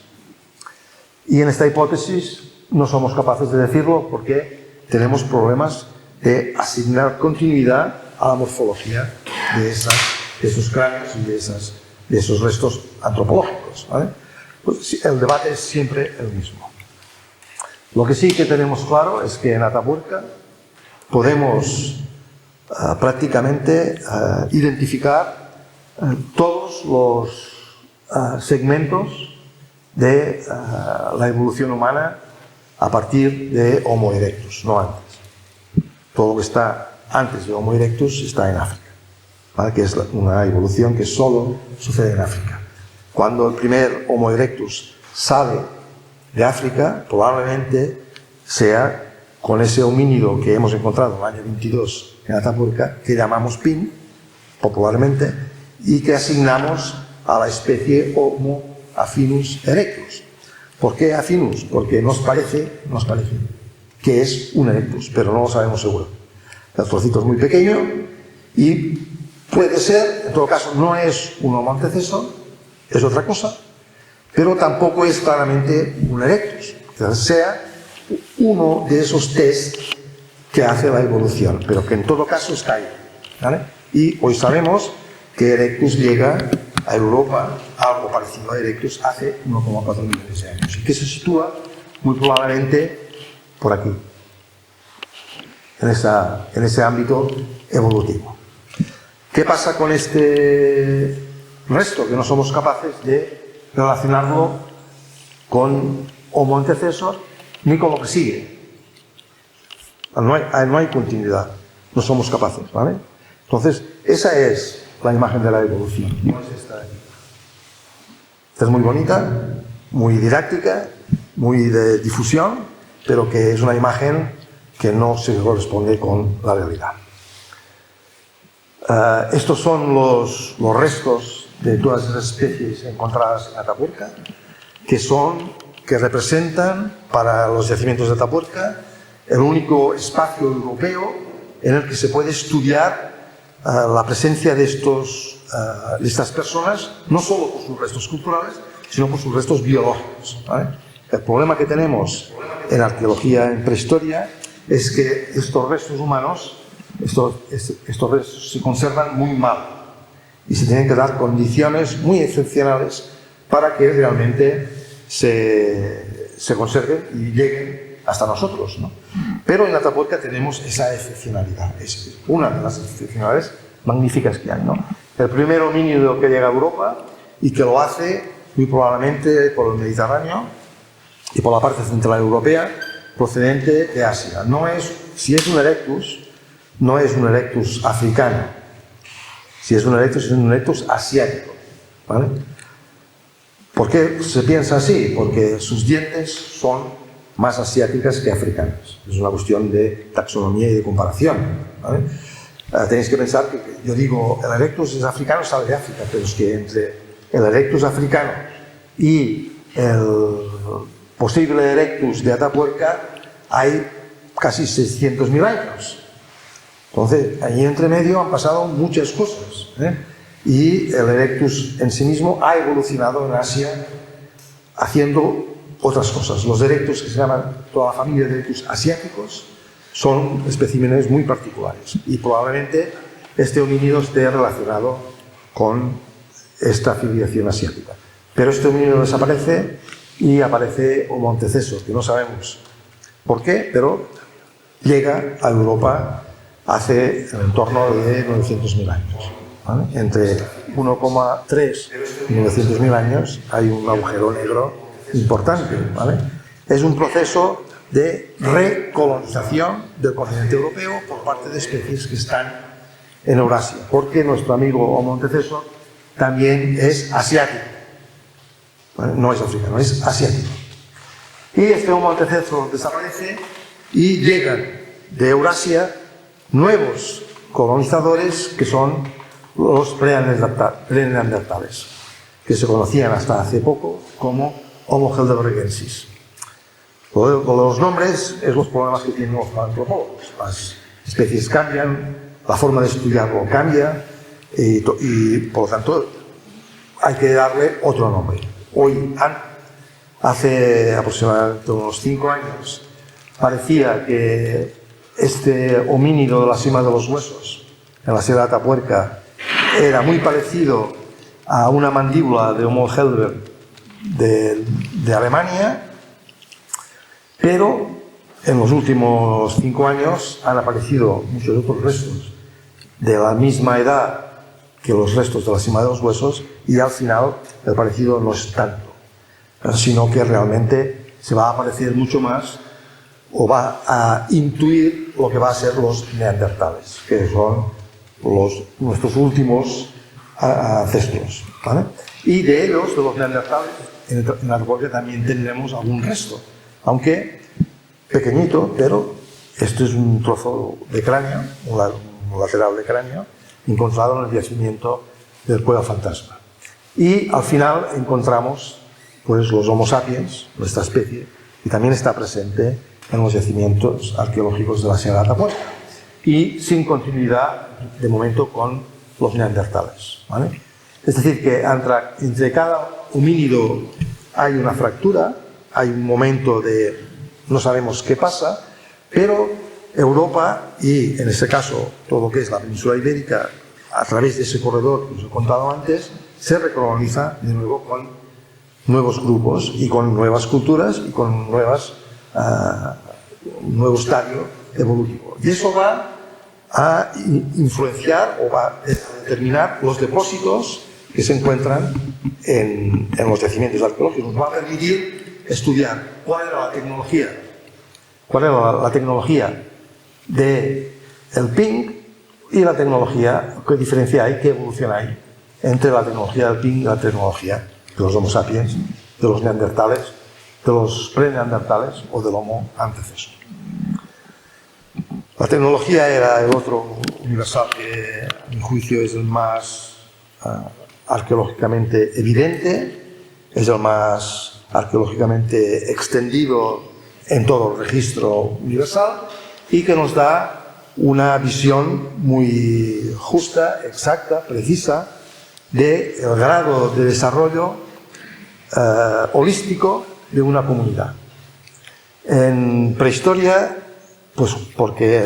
A: y en esta hipótesis no somos capaces de decirlo porque tenemos problemas de asignar continuidad a la morfología de esos cráneos y de esos restos antropológicos, ¿vale? Pues el debate es siempre el mismo. Lo que sí que tenemos claro es que en Atapuerca podemos prácticamente identificar todos los segmentos de la evolución humana a partir de Homo erectus, no antes. Todo lo que está antes de Homo erectus está en África, ¿vale? Que es una evolución que solo sucede en África. Cuando el primer Homo erectus sale de África, probablemente sea con ese homínido que hemos encontrado en el año 22 en Atapuerca, que llamamos Pin, popularmente, y que asignamos a la especie Homo habilis erectus. ¿Por qué habilis? Porque nos parece que es un erectus, pero no lo sabemos seguro. El trocito es muy pequeño y puede ser, en todo caso, no es un Homo antecessor, es otra cosa, pero tampoco es claramente un erectus. Quizás sea uno de esos test que hace la evolución, pero que en todo caso está ahí, ¿vale? Y hoy sabemos que Erectus llega a Europa, algo parecido a Erectus, hace 1,4 millones de años, y que se sitúa muy probablemente por aquí, en ese ámbito evolutivo. ¿Qué pasa con este resto que no somos capaces de relacionarlo con Homo antecessor ni con lo que sigue? No hay continuidad, no somos capaces, ¿vale? Entonces, esa es la imagen de la evolución. No es esta de aquí. Esta es muy bonita, muy didáctica, muy de difusión, pero que es una imagen que no se corresponde con la realidad. Estos son los restos de todas esas especies encontradas en Atapuerca, que representan para los yacimientos de Atapuerca el único espacio europeo en el que se puede estudiar la presencia de estas personas, no solo por sus restos culturales, sino por sus restos biológicos, ¿vale? El problema que tenemos en arqueología en prehistoria es que estos restos humanos, estos restos se conservan muy mal y se tienen que dar condiciones muy excepcionales para que realmente se conserven y lleguen hasta nosotros, ¿no? Pero en Atapuerca tenemos esa excepcionalidad, es una de las excepcionalidades magníficas que hay, ¿no? El primer homínido que llega a Europa y que lo hace muy probablemente por el Mediterráneo, y por la parte central europea procedente de Asia. Si es un erectus, no es un erectus africano. Si es un erectus asiático, ¿vale? ¿Por qué se piensa así? Porque sus dientes son más asiáticas que africanas. Es una cuestión de taxonomía y de comparación, ¿vale? Tenéis que pensar que yo digo, el erectus es africano, sale de África, pero es que entre el erectus africano y el posible erectus de Atapuerca hay casi 600.000 años. Entonces, allí entre medio han pasado muchas cosas, ¿eh? Y el erectus en sí mismo ha evolucionado en Asia haciendo otras cosas. Los erectus, que se llaman toda la familia de erectus asiáticos, son especímenes muy particulares y probablemente este homínido esté relacionado con esta filiación asiática. Pero este homínido desaparece y aparece Homo antecessor, que no sabemos por qué, pero llega a Europa hace en torno de 900.000 años, ¿vale? Entre 1,3 y 900.000 años hay un agujero negro importante, ¿vale? Es un proceso de recolonización del continente europeo por parte de especies que están en Eurasia, porque nuestro amigo Homo antecessor también es asiático, ¿vale? No es africano, es asiático. Y este Homo antecessor desaparece y llegan de Eurasia nuevos colonizadores que son los preneandertales, que se conocían hasta hace poco como Homo heidelbergensis. Con los nombres es los problemas que tienen los paleontólogos. Las especies cambian, la forma de estudiarlo cambia y por lo tanto hay que darle otro nombre. Hoy, hace aproximadamente unos 5 años, parecía que este homínido de la cima de los huesos en la Sierra de Atapuerca era muy parecido a una mandíbula de Homo heidelberg de Alemania, pero en los últimos 5 años han aparecido muchos otros restos de la misma edad que los restos de la cima de los huesos y al final el parecido no es tanto, sino que realmente se va a parecer mucho más o va a intuir lo que va a ser los neandertales, que son nuestros últimos ancestros, ¿vale? Y de ellos, de los neandertales, en la Atapuerca también tendremos algún resto, aunque pequeñito, pero esto es un trozo de cráneo, un lateral de cráneo, encontrado en el yacimiento del Cueva Fantasma. Y al final encontramos pues, los Homo sapiens, nuestra especie, y también está presente en los yacimientos arqueológicos de la Sierra de Atapuerca, y sin continuidad de momento con los neandertales, ¿vale? Es decir, que entre cada homínido hay una fractura, hay un momento de no sabemos qué pasa, pero Europa y en este caso todo lo que es la península ibérica a través de ese corredor que os he contado antes se recoloniza de nuevo con nuevos grupos y con nuevas culturas y con un nuevo estadio evolutivo. Y eso va a influenciar o va a determinar los depósitos que se encuentran en los yacimientos arqueológicos. Nos va a permitir estudiar cuál era la tecnología del ping y la tecnología, qué diferencia hay, qué evolución hay entre la tecnología del ping y la tecnología de los Homo sapiens, de los neandertales, de los preneandertales o del Homo antecessor. La tecnología era el otro universal que, a mi juicio, es el más arqueológicamente evidente, es el más arqueológicamente extendido en todo el registro universal y que nos da una visión muy justa, exacta, precisa del grado de desarrollo holístico de una comunidad. En prehistoria, pues porque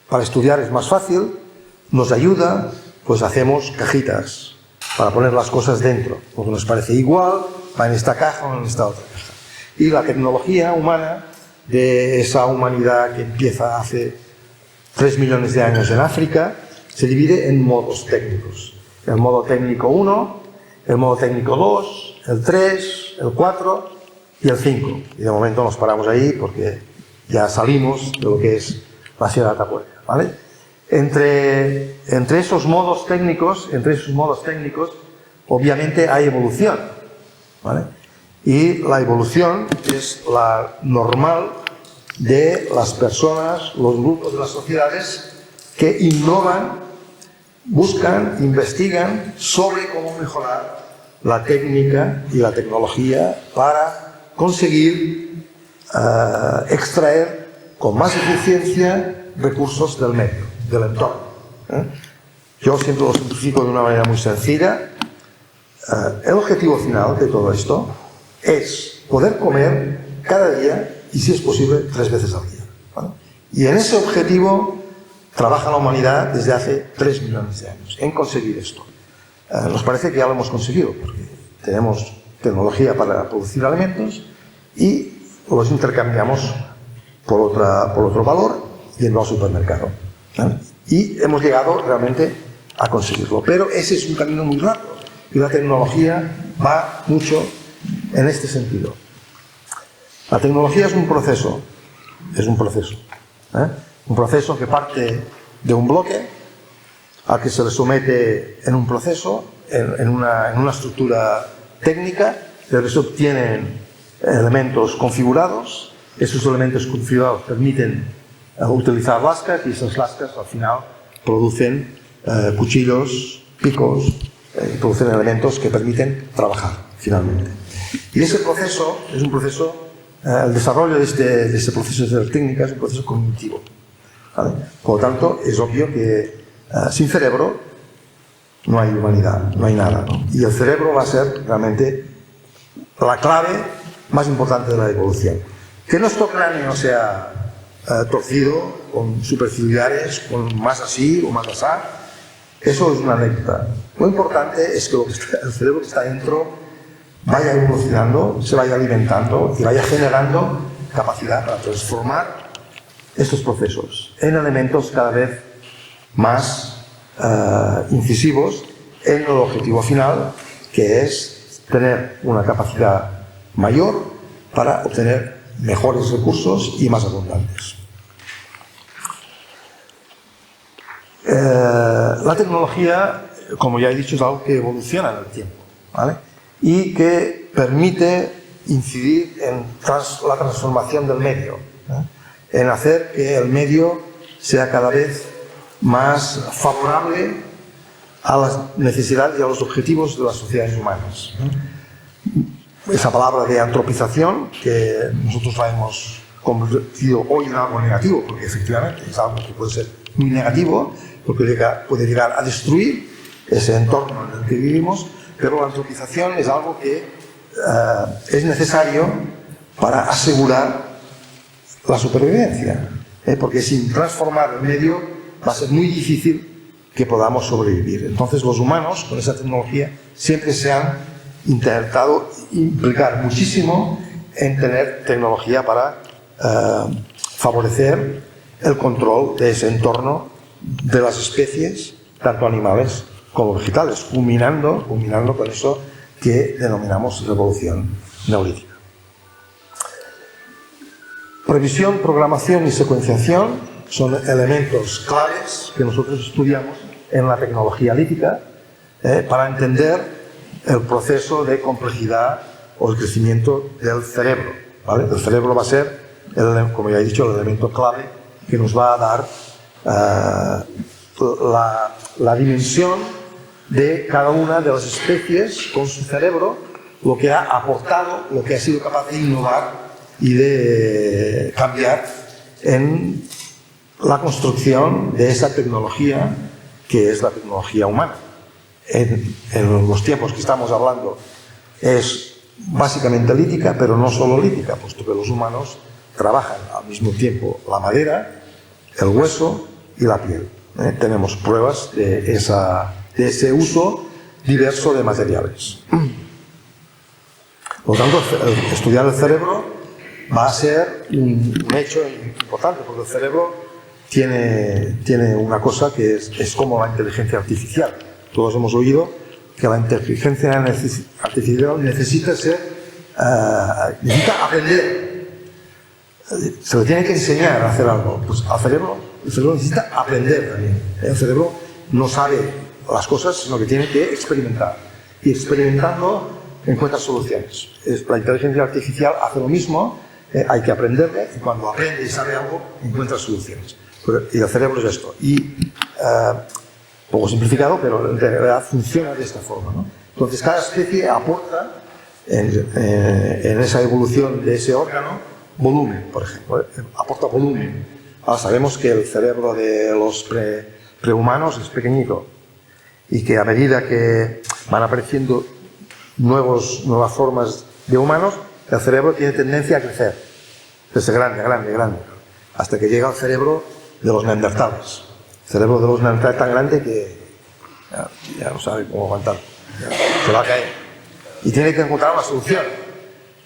A: para estudiar es más fácil, nos ayuda, pues hacemos cajitas para poner las cosas dentro, porque nos parece igual, va en esta caja o en esta otra caja. Y la tecnología humana de esa humanidad que empieza hace 3 millones de años en África se divide en modos técnicos. El modo técnico 1, el modo técnico 2, el 3, el 4 y el 5. Y de momento nos paramos ahí porque ya salimos de lo que es la Sierra de Atapuerca, ¿vale? Entre esos modos técnicos, obviamente hay evolución, ¿vale? Y la evolución es la normal de las personas, los grupos de las sociedades que innovan, buscan, investigan sobre cómo mejorar la técnica y la tecnología para conseguir extraer con más eficiencia recursos del medio, del entorno. Yo siempre lo simplifico de una manera muy sencilla. El objetivo final de todo esto es poder comer cada día y, si es posible, 3 veces al día, ¿vale? Y en ese objetivo trabaja la humanidad desde hace 3 millones de años, en conseguir esto. Nos parece que ya lo hemos conseguido, porque tenemos tecnología para producir alimentos y los intercambiamos por otro valor yendo al supermercado, ¿vale? Y hemos llegado realmente a conseguirlo. Pero ese es un camino muy rápido y la tecnología va mucho en este sentido. La tecnología es un proceso, un proceso que parte de un bloque al que se le somete en un proceso, en una estructura técnica, pero eso tienen elementos configurados. Esos elementos configurados permiten utilizar lascas y esas lascas al final producen cuchillos, picos, producen elementos que permiten trabajar finalmente. Y ese proceso es un proceso, el desarrollo de este proceso de técnica es un proceso cognitivo, ¿vale? Por lo tanto, es obvio que sin cerebro no hay humanidad, no hay nada, ¿no? Y el cerebro va a ser realmente la clave más importante de la evolución. Que nuestro cráneo sea torcido, con superciliares, con más así o más asá, eso es una anécdota. Lo importante es que el cerebro que está dentro vaya evolucionando, se vaya alimentando y vaya generando capacidad para transformar estos procesos en elementos cada vez más incisivos en el objetivo final, que es tener una capacidad mayor para obtener mejores recursos y más abundantes. La tecnología, como ya he dicho, es algo que evoluciona en el tiempo, ¿vale? Y que permite incidir en la transformación del medio, en hacer que el medio sea cada vez más favorable a las necesidades y a los objetivos de las sociedades humanas. Esa palabra de antropización, que nosotros la hemos convertido hoy en algo negativo, porque efectivamente es algo que puede ser muy negativo, porque puede llegar a destruir ese entorno en el que vivimos, pero la antropización es algo que es necesario para asegurar la supervivencia, porque sin transformar el medio va a ser muy difícil que podamos sobrevivir. Entonces los humanos con esa tecnología siempre se han intentado implicar muchísimo en tener tecnología para favorecer el control de ese entorno de las especies, tanto animales como vegetales, culminando con eso que denominamos revolución neolítica. Previsión, programación y secuenciación son elementos claves que nosotros estudiamos en la tecnología lítica para entender el proceso de complejidad o el crecimiento del cerebro, ¿vale? El cerebro va a ser, como ya he dicho, el elemento clave que nos va a dar la dimensión de cada una de las especies con su cerebro, lo que ha aportado, lo que ha sido capaz de innovar y de cambiar en la construcción de esa tecnología que es la tecnología humana. En los tiempos que estamos hablando es básicamente lítica, pero no solo lítica, puesto que los humanos trabajan al mismo tiempo la madera, el hueso y la piel. Tenemos pruebas de ese uso diverso de materiales. Por lo tanto, estudiar el cerebro va a ser un hecho importante, porque el cerebro tiene una cosa que es como la inteligencia artificial. Todos hemos oído que la inteligencia artificial necesita ser necesita aprender. Se le tiene que enseñar a hacer algo. Pues el cerebro necesita aprender también. El cerebro no sabe las cosas, sino que tiene que experimentar. Y experimentando encuentra soluciones. La inteligencia artificial hace lo mismo, hay que aprenderle, y cuando aprende y sabe algo, encuentra soluciones. Y el cerebro es esto. Y, poco simplificado, pero en realidad funciona de esta forma, ¿no? Entonces, cada especie aporta en esa evolución de ese órgano volumen, por ejemplo, aporta volumen. Ahora sabemos que el cerebro de los prehumanos es pequeñito y que a medida que van apareciendo nuevas formas de humanos, el cerebro tiene tendencia a crecer, desde grande, hasta que llega al cerebro de los neandertales. El cerebro de los neandertales es tan grande que ya no sabe cómo aguantar, se va a caer. Y tiene que encontrar una solución.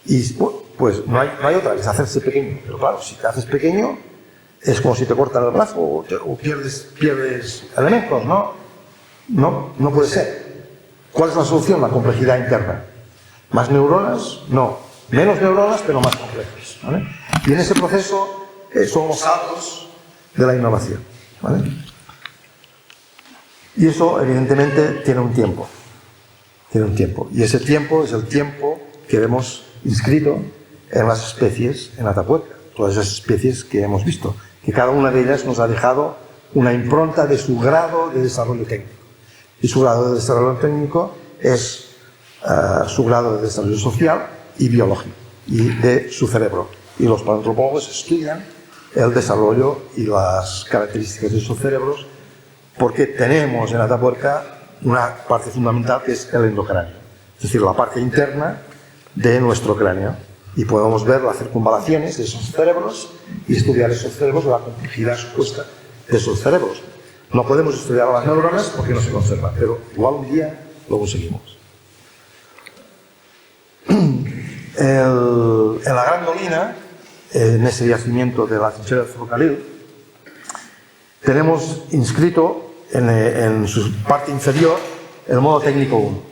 A: Y pues no hay otra, es hacerse pequeño. Pero claro, si te haces pequeño, es como si te cortan el brazo o pierdes elementos, ¿no? No puede ser. ¿Cuál es la solución? La complejidad interna. ¿Más neuronas? No. Menos neuronas, pero más complejas, ¿vale? Y en ese proceso son los saltos de la innovación, ¿vale? Y eso, evidentemente, tiene un tiempo. Y ese tiempo es el tiempo que vemos inscrito en las especies en Atapuerca. Todas esas especies que hemos visto. Que cada una de ellas nos ha dejado una impronta de su grado de desarrollo técnico. Y su grado de desarrollo técnico es su grado de desarrollo social y biológico, y de su cerebro. Y los paleoantropólogos estudian el desarrollo y las características de sus cerebros, porque tenemos en Atapuerca una parte fundamental que es el endocráneo, es decir, la parte interna de nuestro cráneo. Y podemos ver las circunvalaciones de esos cerebros y estudiar esos cerebros, la complejidad supuesta de esos cerebros. No podemos estudiar las neuronas porque no se conservan, pero igual un día lo conseguimos. En la Gran Dolina, en ese yacimiento de la trinchera del Ferrocarril, tenemos inscrito en su parte inferior el modo técnico 1,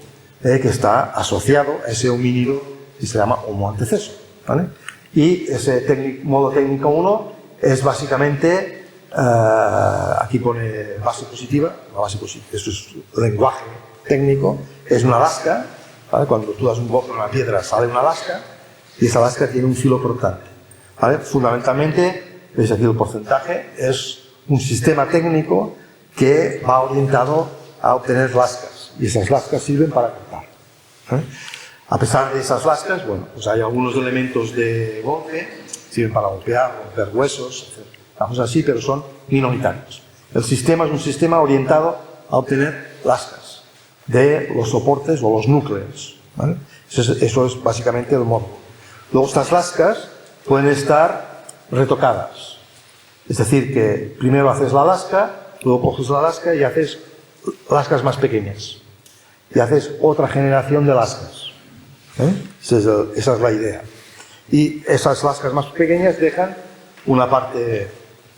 A: que está asociado a ese homínido que se llama Homo anteceso, ¿vale? Y ese modo técnico 1 es básicamente, aquí pone base positiva, eso es lenguaje técnico, es una lasca, ¿vale? Cuando tú das un golpe en una piedra sale una lasca, y esa lasca tiene un filo cortante, ¿vale? Fundamentalmente, veis aquí el porcentaje, es un sistema técnico que va orientado a obtener lascas, y esas lascas sirven para cortar, ¿vale? A pesar de esas lascas, bueno, pues hay algunos elementos de golpe, sirven para golpear, romper huesos, cosas así, pero son minoritarios. El sistema es un sistema orientado a obtener lascas de los soportes o los núcleos, ¿vale? Eso es básicamente el modo. Luego estas lascas pueden estar retocadas. Es decir, que primero haces la lasca, luego coges la lasca y haces lascas más pequeñas. Y haces otra generación de lascas. Esa es la idea. Y esas lascas más pequeñas dejan una parte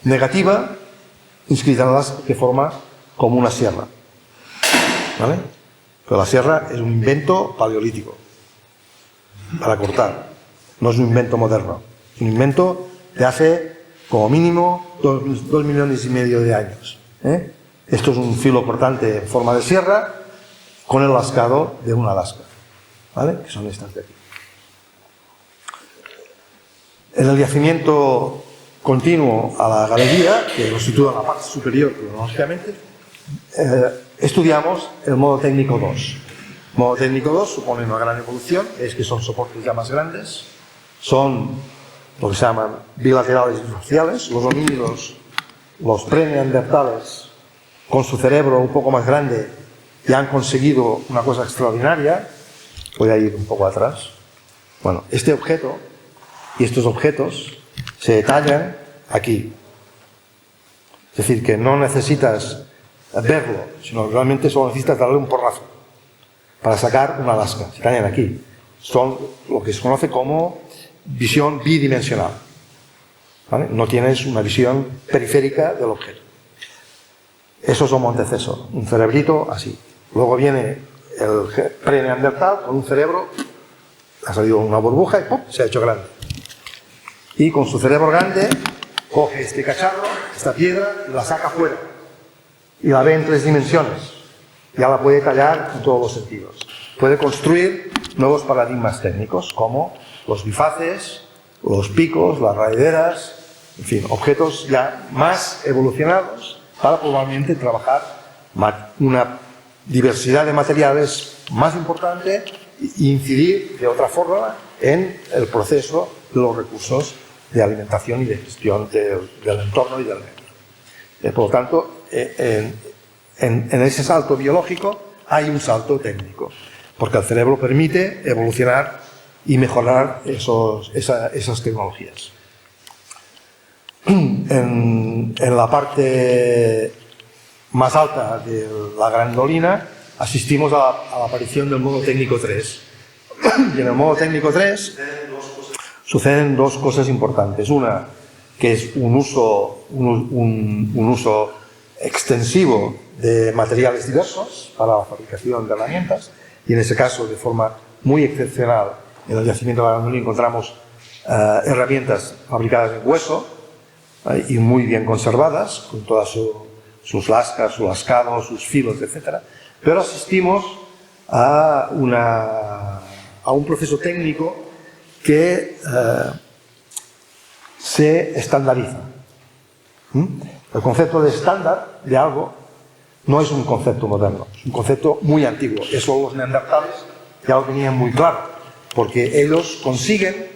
A: negativa inscrita en la lasca que forma como una sierra, ¿vale? Pero la sierra es un invento paleolítico para cortar, no es un invento moderno, es un invento de hace como mínimo 2,5 millones de años, ¿eh? Esto es un filo cortante en forma de sierra con el lascado de una lasca, ¿vale? Que son estas de aquí. En el yacimiento continuo a la galería, que lo sitúa en la parte superior cronológicamente, estudiamos el modo técnico 2. El modo técnico 2 supone una gran evolución, es que son soportes ya más grandes, son lo que se llaman bilaterales y faciales. Los homínidos, los preneandertales, con su cerebro un poco más grande, ya han conseguido una cosa extraordinaria. Voy a ir un poco atrás. Bueno, este objeto y estos objetos se detallan aquí. Es decir, que no necesitas verlo, sino que realmente solo necesitas darle un porrazo para sacar una lasca. Se detallan aquí. Son lo que se conoce como visión bidimensional, ¿vale? No tienes una visión periférica del objeto. Eso es Homo anteceso, un cerebrito así. Luego viene el preneandertal con un cerebro ha salido una burbuja y ¡pum!, se ha hecho grande. Y con su cerebro grande coge este cacharro, esta piedra, y la saca fuera. Y la ve en 3 dimensiones. Ya la puede tallar en todos los sentidos. Puede construir nuevos paradigmas técnicos, como los bifaces, los picos, las raideras, en fin, objetos ya más evolucionados para probablemente trabajar una diversidad de materiales más importante e incidir de otra forma en el proceso de los recursos de alimentación y de gestión del entorno y del medio. Por lo tanto, en ese salto biológico hay un salto técnico, porque el cerebro permite evolucionar y mejorar esas tecnologías. En la parte más alta de la grandolina asistimos a la aparición del modo técnico 3. Y en el modo técnico 3 suceden 2 cosas importantes. Una, que es un uso extensivo de materiales diversos para la fabricación de herramientas, y en ese caso, de forma muy excepcional, en el yacimiento de la grandolina encontramos herramientas fabricadas en hueso y muy bien conservadas, con todas sus lascas, sus lascados, sus filos, etc. Pero asistimos a un proceso técnico que se estandariza. El concepto de estándar de algo no es un concepto moderno, es un concepto muy antiguo. Eso los neandertales ya lo tenían muy claro, porque ellos consiguen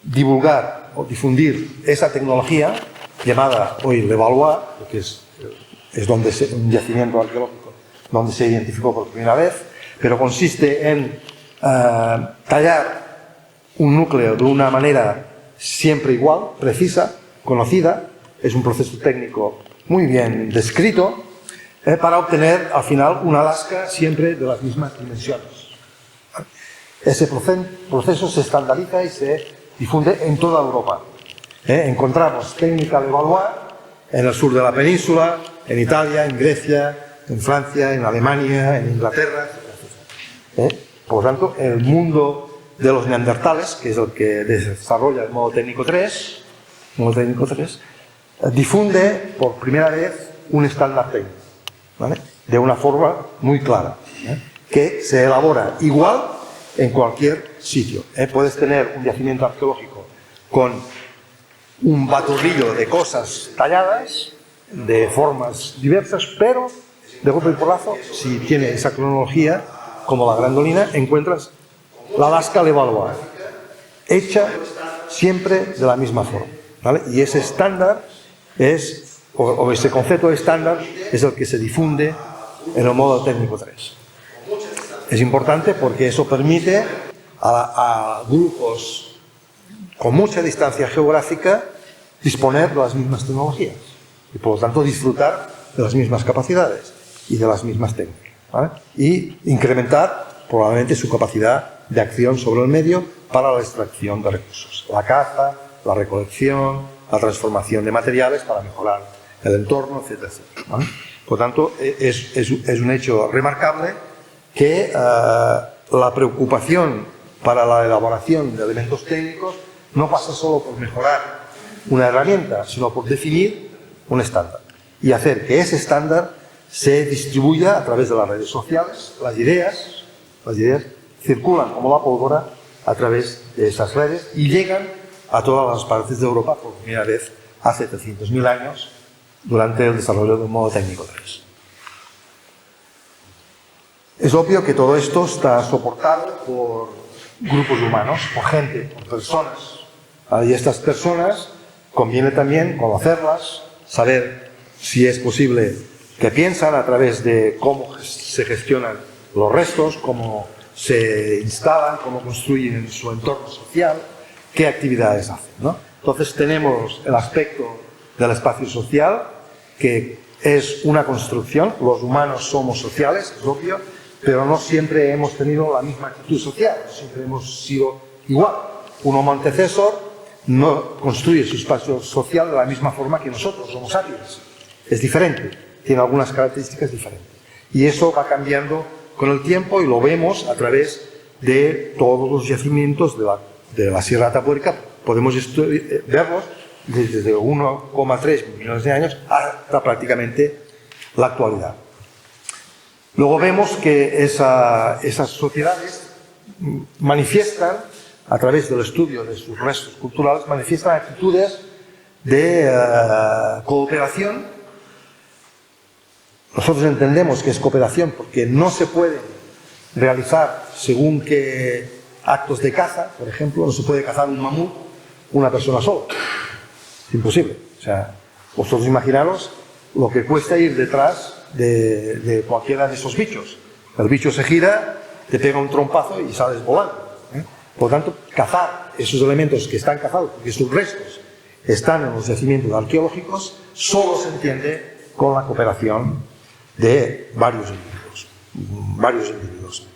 A: divulgar o difundir esa tecnología llamada hoy Levallois, que es donde un yacimiento arqueológico donde se identificó por primera vez, pero consiste en tallar un núcleo de una manera siempre igual, precisa, conocida. Es un proceso técnico muy bien descrito para obtener al final una lasca siempre de las mismas dimensiones. Ese proceso se estandariza y se difunde en toda Europa. Encontramos técnica Levallois en el sur de la península, en Italia, en Grecia, en Francia, en Alemania, en Inglaterra, etc. Por lo tanto, el mundo de los neandertales, que es el que desarrolla el modo técnico 3, difunde por primera vez un estándar técnico, ¿vale?, de una forma muy clara, que se elabora igual en cualquier sitio. Puedes tener un yacimiento arqueológico con un baturrillo de cosas talladas, de formas diversas, pero de golpe y porrazo, si tiene esa cronología, como la grandolina, encuentras la lasca Levallois, hecha siempre de la misma forma, ¿vale? Y ese estándar o ese concepto de estándar es el que se difunde en el modo técnico 3. Es importante porque eso permite a grupos con mucha distancia geográfica disponer de las mismas tecnologías y por lo tanto disfrutar de las mismas capacidades y de las mismas técnicas, ¿vale? Y incrementar probablemente su capacidad de acción sobre el medio para la extracción de recursos, la caza, la recolección, la transformación de materiales para mejorar el entorno, etcétera, etcétera, ¿vale? Por tanto, es un hecho remarcable que la preocupación para la elaboración de elementos técnicos no pasa solo por mejorar una herramienta, sino por definir un estándar y hacer que ese estándar se distribuya a través de las redes sociales. Las ideas circulan como la pólvora a través de esas redes y llegan a todas las partes de Europa por primera vez hace 300.000 años durante el desarrollo del modo técnico 3. Es obvio que todo esto está soportado por grupos humanos, por gente, por personas. Y estas personas conviene también conocerlas, saber si es posible que piensan a través de cómo se gestionan los restos, cómo se instalan, cómo construyen su entorno social, qué actividades hacen, ¿no? Entonces tenemos el aspecto del espacio social, que es una construcción. Los humanos somos sociales, es obvio, pero no siempre hemos tenido la misma actitud social, siempre hemos sido igual. Un homo antecesor no construye su espacio social de la misma forma que nosotros, los homo sapiens. Es diferente, tiene algunas características diferentes. Y eso va cambiando con el tiempo y lo vemos a través de todos los yacimientos de la Sierra de Atapuerca. Podemos verlos desde 1,3 millones de años hasta prácticamente la actualidad. Luego vemos que esas sociedades manifiestan, a través del estudio de sus restos culturales, manifiestan actitudes de cooperación. Nosotros entendemos que es cooperación porque no se pueden realizar según qué actos de caza. Por ejemplo, no se puede cazar un mamut una persona sola. Es imposible. O sea, vosotros imaginaros lo que cuesta ir detrás de cualquiera de esos bichos. El bicho se gira, te pega un trompazo y sales volando. Por lo tanto, cazar esos elementos que están cazados, porque sus restos están en los yacimientos arqueológicos, solo se entiende con la cooperación de varios individuos.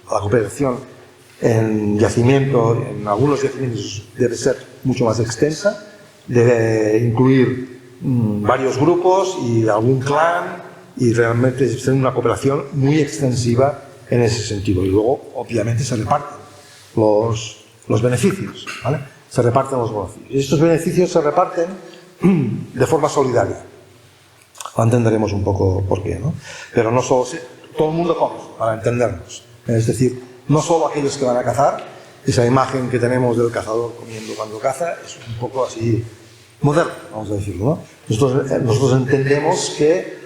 A: La cooperación en algunos yacimientos debe ser mucho más extensa, debe incluir varios grupos y algún clan, y realmente es una cooperación muy extensiva en ese sentido. Y luego, obviamente, se reparten los beneficios, ¿vale? Se reparten los beneficios. Y estos beneficios se reparten de forma solidaria. Lo entenderemos un poco por qué, ¿no? Pero no solo todo el mundo come, para entendernos. Es decir, no solo aquellos que van a cazar. Esa imagen que tenemos del cazador comiendo cuando caza es un poco así moderna, vamos a decirlo, ¿no? Nosotros entendemos que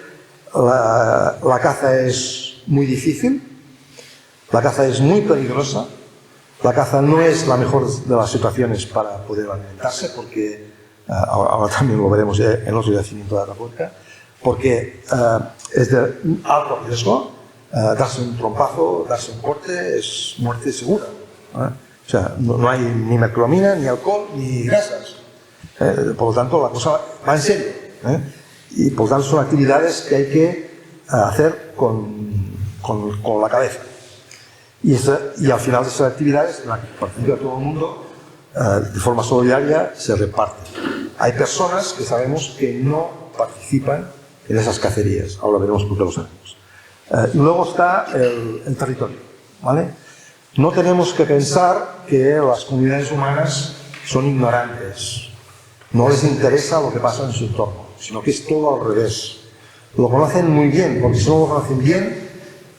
A: la caza es muy difícil, la caza es muy peligrosa, la caza no es la mejor de las situaciones para poder alimentarse, porque ahora también lo veremos en los yacimientos de Atapuerca, porque es de alto riesgo. Darse un trompazo, darse un corte es muerte segura, ¿eh? O sea, no hay ni mercromina, ni alcohol, ni grasas. Por lo tanto, la cosa va en serio, ¿eh? Y por lo tanto son actividades que hay que hacer con la cabeza. Y al final de esas actividades, en las que participa todo el mundo, de forma solidaria, se reparten. Hay personas que sabemos que no participan en esas cacerías. Ahora veremos por qué lo sabemos. Y luego está el territorio, ¿vale? No tenemos que pensar que las comunidades humanas son ignorantes. No les interesa lo que pasa en su entorno, sino que es todo al revés. Lo conocen muy bien, porque si no lo conocen bien,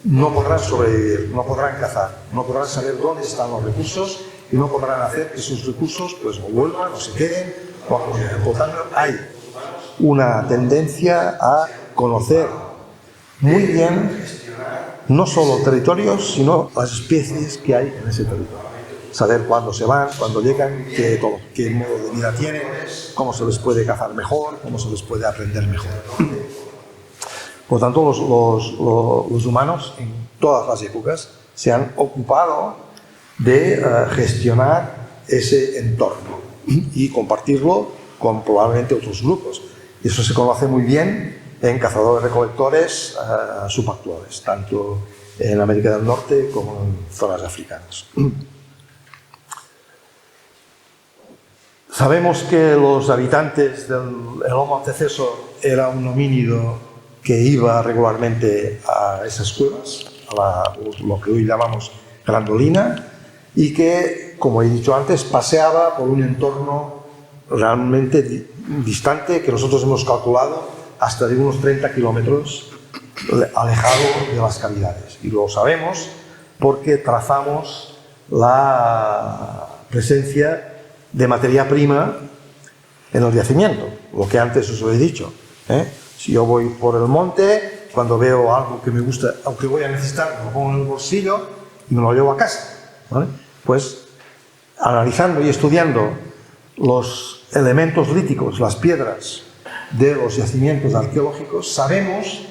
A: no podrán sobrevivir, no podrán cazar, no podrán saber dónde están los recursos y no podrán hacer que sus recursos pues o vuelvan o se queden. Por lo tanto, hay una tendencia a conocer muy bien no solo territorios, sino las especies que hay en ese territorio. Saber cuándo se van, cuándo llegan, qué modo de vida tienen, cómo se les puede cazar mejor, cómo se les puede aprender mejor. Por tanto, los humanos en todas las épocas se han ocupado de gestionar ese entorno y compartirlo con probablemente otros grupos. Y eso se conoce muy bien en cazadores-recolectores subactuales, tanto en América del Norte como en zonas africanas. Sabemos que los habitantes del Homo antecesor era un homínido que iba regularmente a esas cuevas, a lo que hoy llamamos Grandolina, y que, como he dicho antes, paseaba por un entorno realmente distante que nosotros hemos calculado hasta de unos 30 kilómetros alejado de las cavidades. Y lo sabemos porque trazamos la presencia de materia prima en el yacimiento, lo que antes os he dicho, ¿eh? Si yo voy por el monte, cuando veo algo que me gusta, aunque voy a necesitar, lo pongo en el bolsillo y me lo llevo a casa, ¿vale? Pues analizando y estudiando los elementos líticos, las piedras de los yacimientos arqueológicos, sabemos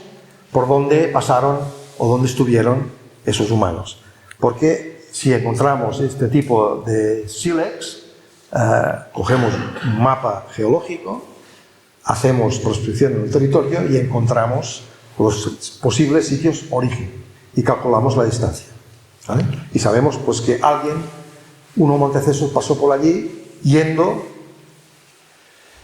A: por dónde pasaron o dónde estuvieron esos humanos. Porque si encontramos este tipo de sílex, cogemos un mapa geológico, hacemos prospección en el territorio y encontramos los posibles sitios origen y calculamos la distancia, ¿vale? Y sabemos pues que un Homo antecesor pasó por allí yendo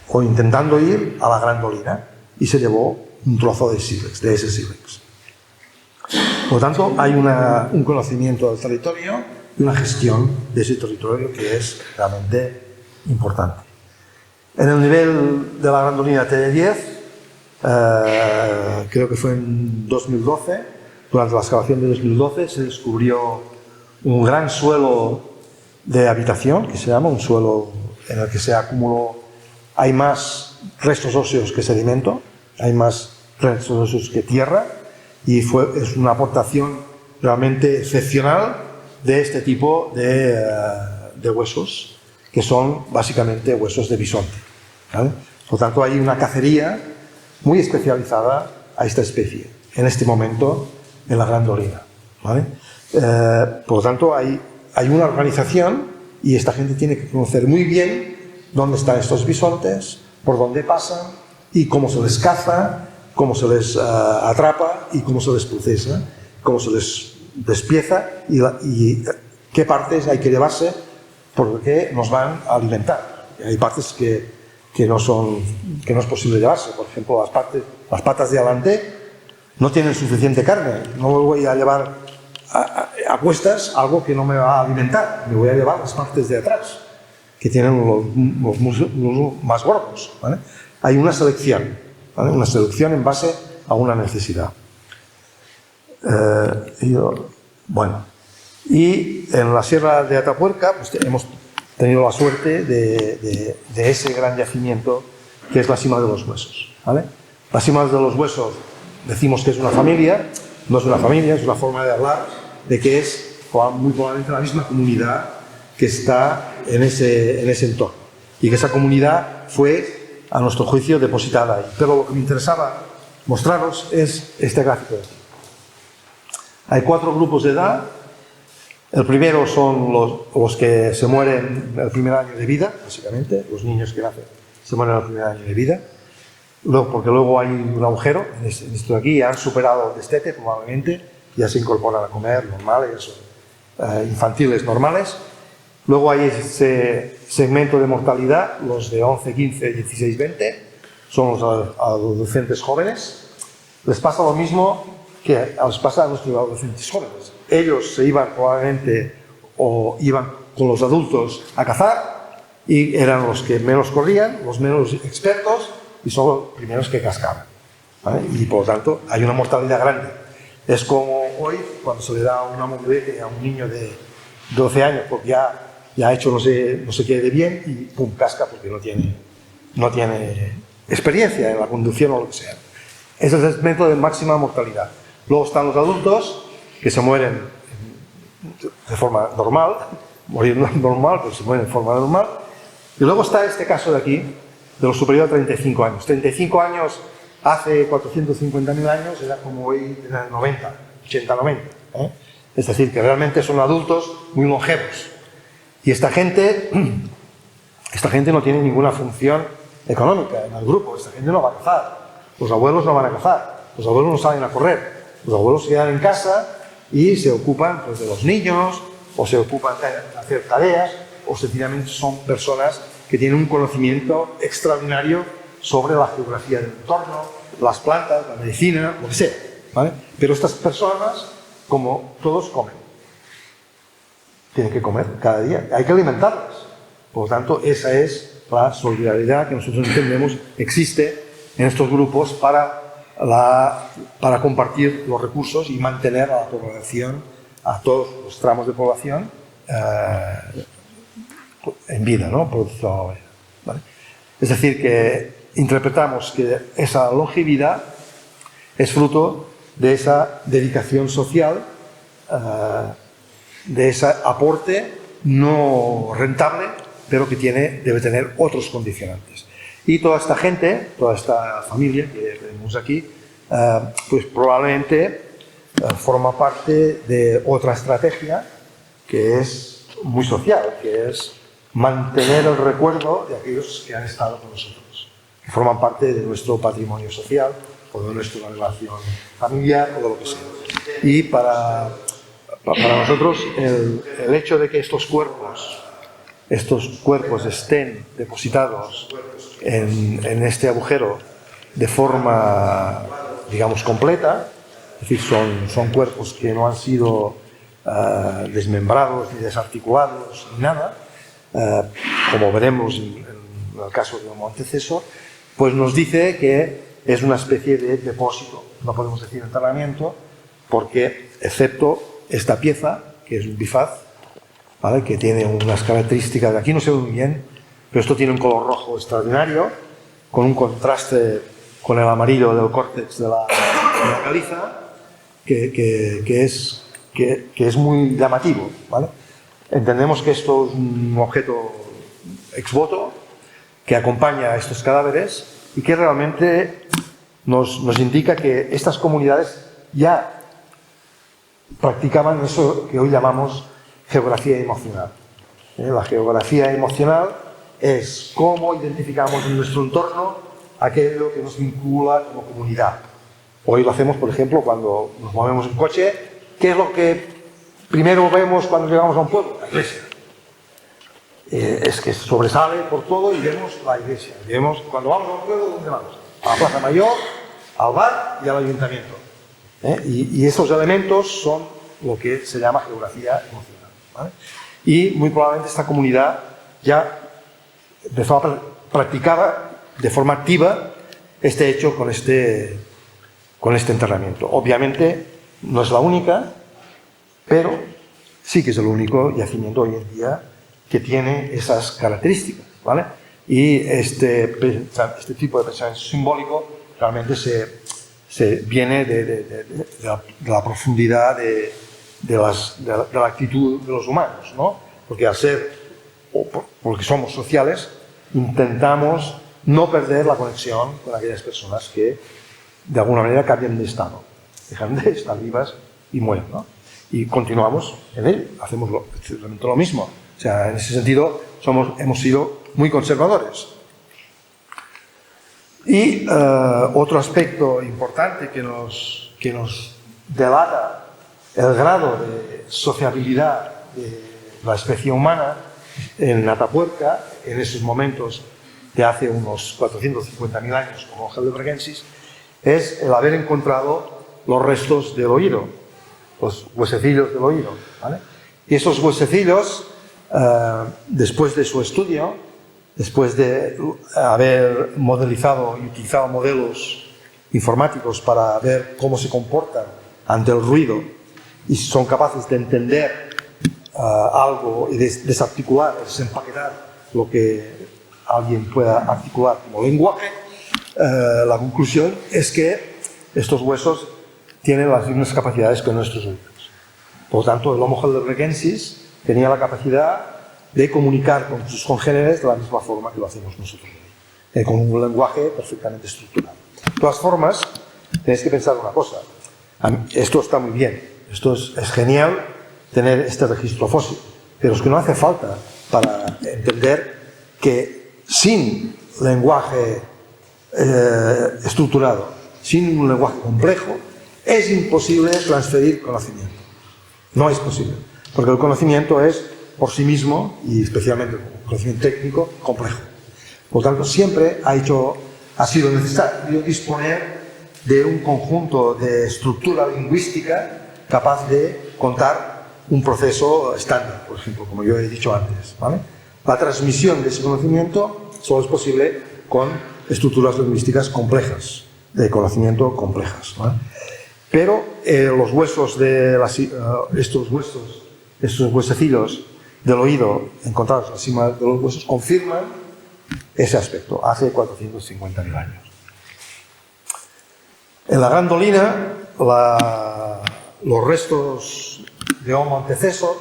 A: o intentando ir a la Grandolina y se llevó un trozo de sílex, de ese sílex. Por lo tanto, hay un conocimiento del territorio y una gestión de ese territorio que es realmente importante. En el nivel de la grandolina TD10, creo que fue en 2012, durante la excavación de 2012, se descubrió un gran suelo de habitación, que se llama un suelo en el que se acumuló, hay más restos óseos que sedimento, hay más restos óseos que tierra, y es una aportación realmente excepcional de este tipo de huesos, que son básicamente huesos de bisonte, ¿vale? Por lo tanto, hay una cacería muy especializada a esta especie, en este momento, en la grandolina, ¿vale? Por lo tanto, hay una organización y esta gente tiene que conocer muy bien dónde están estos bisontes, por dónde pasan y cómo se les caza, cómo se les atrapa y cómo se les procesa, cómo se les despieza y qué partes hay que llevarse porque nos van a alimentar. Hay partes que no es posible llevarse. Por ejemplo, las patas de adelante no tienen suficiente carne. No me voy a llevar a cuestas algo que no me va a alimentar. Me voy a llevar las partes de atrás, que tienen los músculos más gordos, ¿vale? Hay una selección, ¿vale? Una selección en base a una necesidad. Y en la Sierra de Atapuerca pues, hemos tenido la suerte de ese gran yacimiento que es la Sima de los Huesos, ¿vale? La Sima de los Huesos decimos que es una familia, no es una familia, es una forma de hablar de que es muy probablemente la misma comunidad que está en ese entorno y que esa comunidad fue, a nuestro juicio, depositada ahí. Pero lo que me interesaba mostraros es este gráfico de aquí. Hay 4 grupos de edad. El primero son los que se mueren el primer año de vida, básicamente, los niños que nacen se mueren el primer año de vida, porque luego hay un agujero en esto de aquí, ya han superado el destete probablemente, ya se incorporan a comer normales, infantiles normales. Luego hay ese segmento de mortalidad, los de 11, 15, 16, 20, son los adolescentes jóvenes. Les pasa lo mismo que les pasa a nuestros adolescentes jóvenes. Ellos se iban probablemente o iban con los adultos a cazar y eran los que menos corrían, los menos expertos y son los primeros que cascaban, ¿vale? Y por lo tanto hay una mortalidad grande. Es como hoy cuando se le da una mobilete a un niño de 12 años porque ya ha hecho no sé qué de bien y pum, casca porque no tiene experiencia en la conducción o lo que sea. Ese es el método de máxima mortalidad. Luego están los adultos que se mueren de forma normal, morir normal, pero se mueren de forma normal. Y luego está este caso de aquí, de los superiores a 35 años. 35 años hace 450.000 años era como hoy en el 90, 80, 90. Es decir, que realmente son adultos muy longevos. Y esta gente no tiene ninguna función económica en el grupo. Esta gente no va a cazar. Los abuelos no van a cazar. Los abuelos no salen a correr. Los abuelos se quedan en casa y se ocupan pues, de los niños, o se ocupan de hacer tareas, o sencillamente son personas que tienen un conocimiento extraordinario sobre la geografía del entorno, las plantas, la medicina, lo que sea, ¿vale? Pero estas personas, como todos, comen. Tienen que comer cada día, hay que alimentarlas. Por lo tanto, esa es la solidaridad que nosotros entendemos existe en estos grupos para compartir los recursos y mantener a la población, a todos los tramos de población en vida, ¿no? ¿Vale? Es decir, que interpretamos que esa longevidad es fruto de esa dedicación social, de ese aporte no rentable, pero que debe tener otros condicionantes. Y toda esta gente, toda esta familia que tenemos aquí, pues probablemente forma parte de otra estrategia que es muy social, que es mantener el recuerdo de aquellos que han estado con nosotros, que forman parte de nuestro patrimonio social o de nuestra relación familiar o de lo que sea. Y para nosotros el hecho de que estos cuerpos estén depositados en este agujero de forma, digamos, completa, es decir, son cuerpos que no han sido desmembrados ni desarticulados ni nada, como veremos en el caso de Homo antecesor, pues nos dice que es una especie de depósito, no podemos decir enterramiento, porque excepto esta pieza, que es un bifaz, ¿vale?, que tiene unas características, aquí no se ve muy bien, pero esto tiene un color rojo extraordinario, con un contraste con el amarillo del córtex de la caliza, que es muy llamativo, ¿vale? Entendemos que esto es un objeto ex voto que acompaña a estos cadáveres y que realmente nos indica que estas comunidades ya practicaban eso que hoy llamamos geografía emocional. La geografía emocional es cómo identificamos en nuestro entorno aquello que nos vincula como comunidad. Hoy lo hacemos, por ejemplo, cuando nos movemos en coche. ¿Qué es lo que primero vemos cuando llegamos a un pueblo? La iglesia. Es que sobresale por todo y vemos la iglesia. Vemos, cuando vamos a un pueblo, ¿dónde vamos? A la Plaza Mayor, al bar y al ayuntamiento. Y esos elementos son lo que se llama geografía emocional, ¿vale? Y muy probablemente esta comunidad ya empezó a practicar de forma activa este hecho con este enterramiento. Obviamente no es la única, pero sí que es el único yacimiento hoy en día que tiene esas características, ¿vale? Y este tipo de pensamiento simbólico realmente se viene de la profundidad de la actitud de los humanos, ¿no? Porque porque somos sociales, intentamos no perder la conexión con aquellas personas que de alguna manera cambian de estado, dejan de estar vivas y mueren, ¿no? Y continuamos en él, hacemos exactamente lo mismo. O sea, en ese sentido hemos sido muy conservadores. Y otro aspecto importante que nos delata el grado de sociabilidad de la especie humana en Atapuerca, en esos momentos de hace unos 450.000 años, como Heidelbergensis, es el haber encontrado los restos del oído, los huesecillos del oído, ¿vale? Y esos huesecillos, después de su estudio, después de haber modelizado y utilizado modelos informáticos para ver cómo se comportan ante el ruido y son capaces de entender algo y de desarticular, desempaquetar lo que alguien pueda articular como lenguaje, la conclusión es que estos huesos tienen las mismas capacidades que nuestros oídos. Por lo tanto, el Homo heidelbergensis tenía la capacidad de comunicar con sus congéneres de la misma forma que lo hacemos nosotros hoy, con un lenguaje perfectamente estructurado. De todas formas, tenéis que pensar una cosa. Esto está muy bien, esto es genial tener este registro fósil, pero es que no hace falta para entender que sin lenguaje estructurado, sin un lenguaje complejo, es imposible transferir conocimiento. No es posible, porque el conocimiento es por sí mismo, y especialmente el conocimiento técnico, complejo. Por lo tanto, siempre ha sido necesario disponer de un conjunto de estructura lingüística capaz de contar un proceso estándar, por ejemplo, como yo he dicho antes, ¿vale? La transmisión de ese conocimiento solo es posible con estructuras lingüísticas complejas, de conocimiento complejas, ¿vale? Pero los huesos estos huesecillos del oído encontrados encima de los huesos confirman ese aspecto, hace 450.000 años. En la Gran Dolina, los restos de Homo antecesor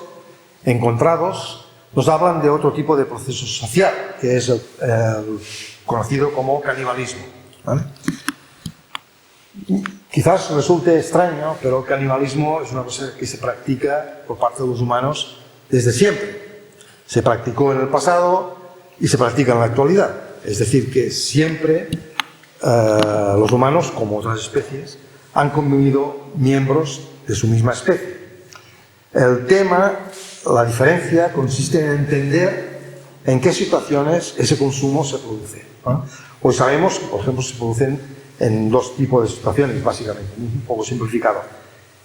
A: encontrados nos hablan de otro tipo de proceso social, que es el conocido como canibalismo, ¿vale? Quizás resulte extraño, pero el canibalismo es una cosa que se practica por parte de los humanos desde siempre. Se practicó en el pasado y se practica en la actualidad. Es decir, que siempre los humanos, como otras especies, han convivido miembros de su misma especie. El tema, la diferencia, consiste en entender en qué situaciones ese consumo se produce, ¿no? Hoy sabemos que, por ejemplo, se producen en dos tipos de situaciones, básicamente, un poco simplificado.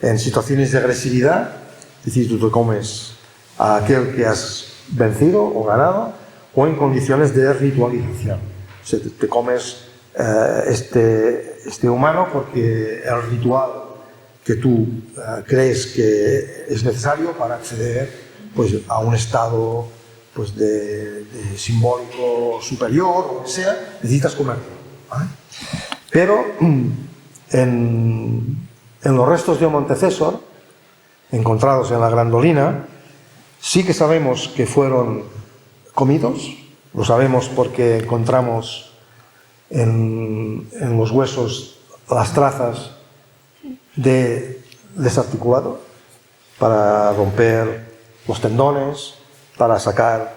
A: En situaciones de agresividad, es decir, tú te comes a aquel que has vencido o ganado, o en condiciones de ritualización. O sea, te comes este humano porque el ritual que tú crees que es necesario para acceder pues, a un estado pues, de simbólico superior o lo que sea, necesitas comerlo, ¿vale? Pero en los restos de Montecésor, encontrados en la Grandolina, sí que sabemos que fueron comidos. Lo sabemos porque encontramos en los huesos las trazas de desarticulado para romper los tendones, para sacar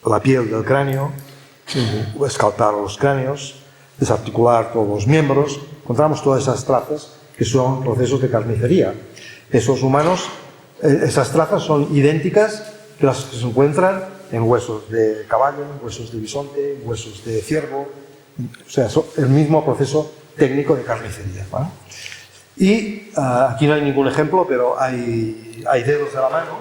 A: la piel del cráneo, escalpar los cráneos, desarticular todos los miembros. Encontramos todas esas trazas que son procesos de carnicería. Esos humanos, esas trazas son idénticas que las que se encuentran en huesos de caballo, en huesos de bisonte, en huesos de ciervo, o sea, el mismo proceso técnico de carnicería, ¿vale? Y aquí no hay ningún ejemplo, pero hay dedos de la mano